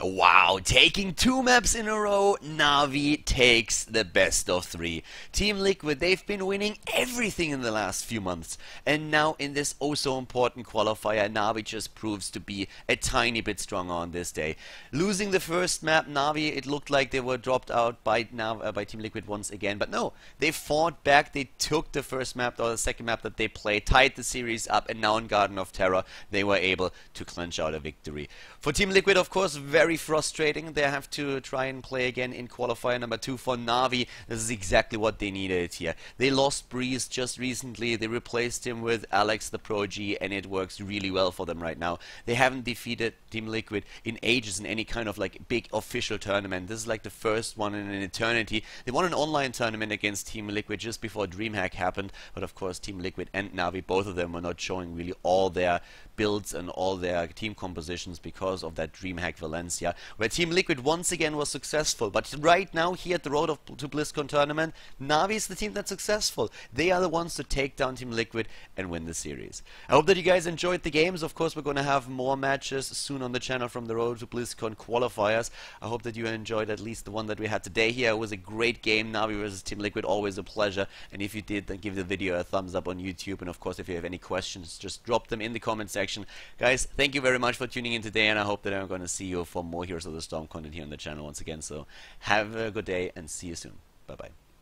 Wow, taking 2 maps in a row, Navi takes the best of 3. Team Liquid, they've been winning everything in the last few months. And now in this oh so important qualifier, Navi just proves to be a tiny bit stronger on this day. Losing the first map, Navi, it looked like they were dropped out by Team Liquid once again. But no, they fought back, they took the first map or the second map that they played, tied the series up, and now in Garden of Terror, they were able to clinch out a victory. For Team Liquid, of course, very very frustrating. They have to try and play again in qualifier number 2 for NaVi. This is exactly what they needed here. They lost Breeze just recently. They replaced him with Alex the Pro G, and it works really well for them right now. They haven't defeated TeamLiquid in ages in any kind of like big official tournament. This is like the first one in an eternity. They won an online tournament against TeamLiquid just before DreamHack happened, but of course TeamLiquid and NaVi, both of them were not showing really all their builds and all their team compositions because of that DreamHack Valencia, where TeamLiquid once again was successful. But right now here at the Road to BlizzCon tournament, NaVi is the team that's successful. They are the ones to take down TeamLiquid and win the series. I hope that you guys enjoyed the games. Of course, we're going to have more matches soon on the channel from the Road to BlizzCon Qualifiers. I hope that you enjoyed at least the one that we had today here. It was a great game. NaVi versus TeamLiquid, always a pleasure. And if you did, then give the video a thumbs up on YouTube. And of course, if you have any questions, just drop them in the comment section. Guys, thank you very much for tuning in today, and I hope that I'm going to see you for more Heroes of the Storm content here on the channel once again. So have a good day and see you soon. Bye bye.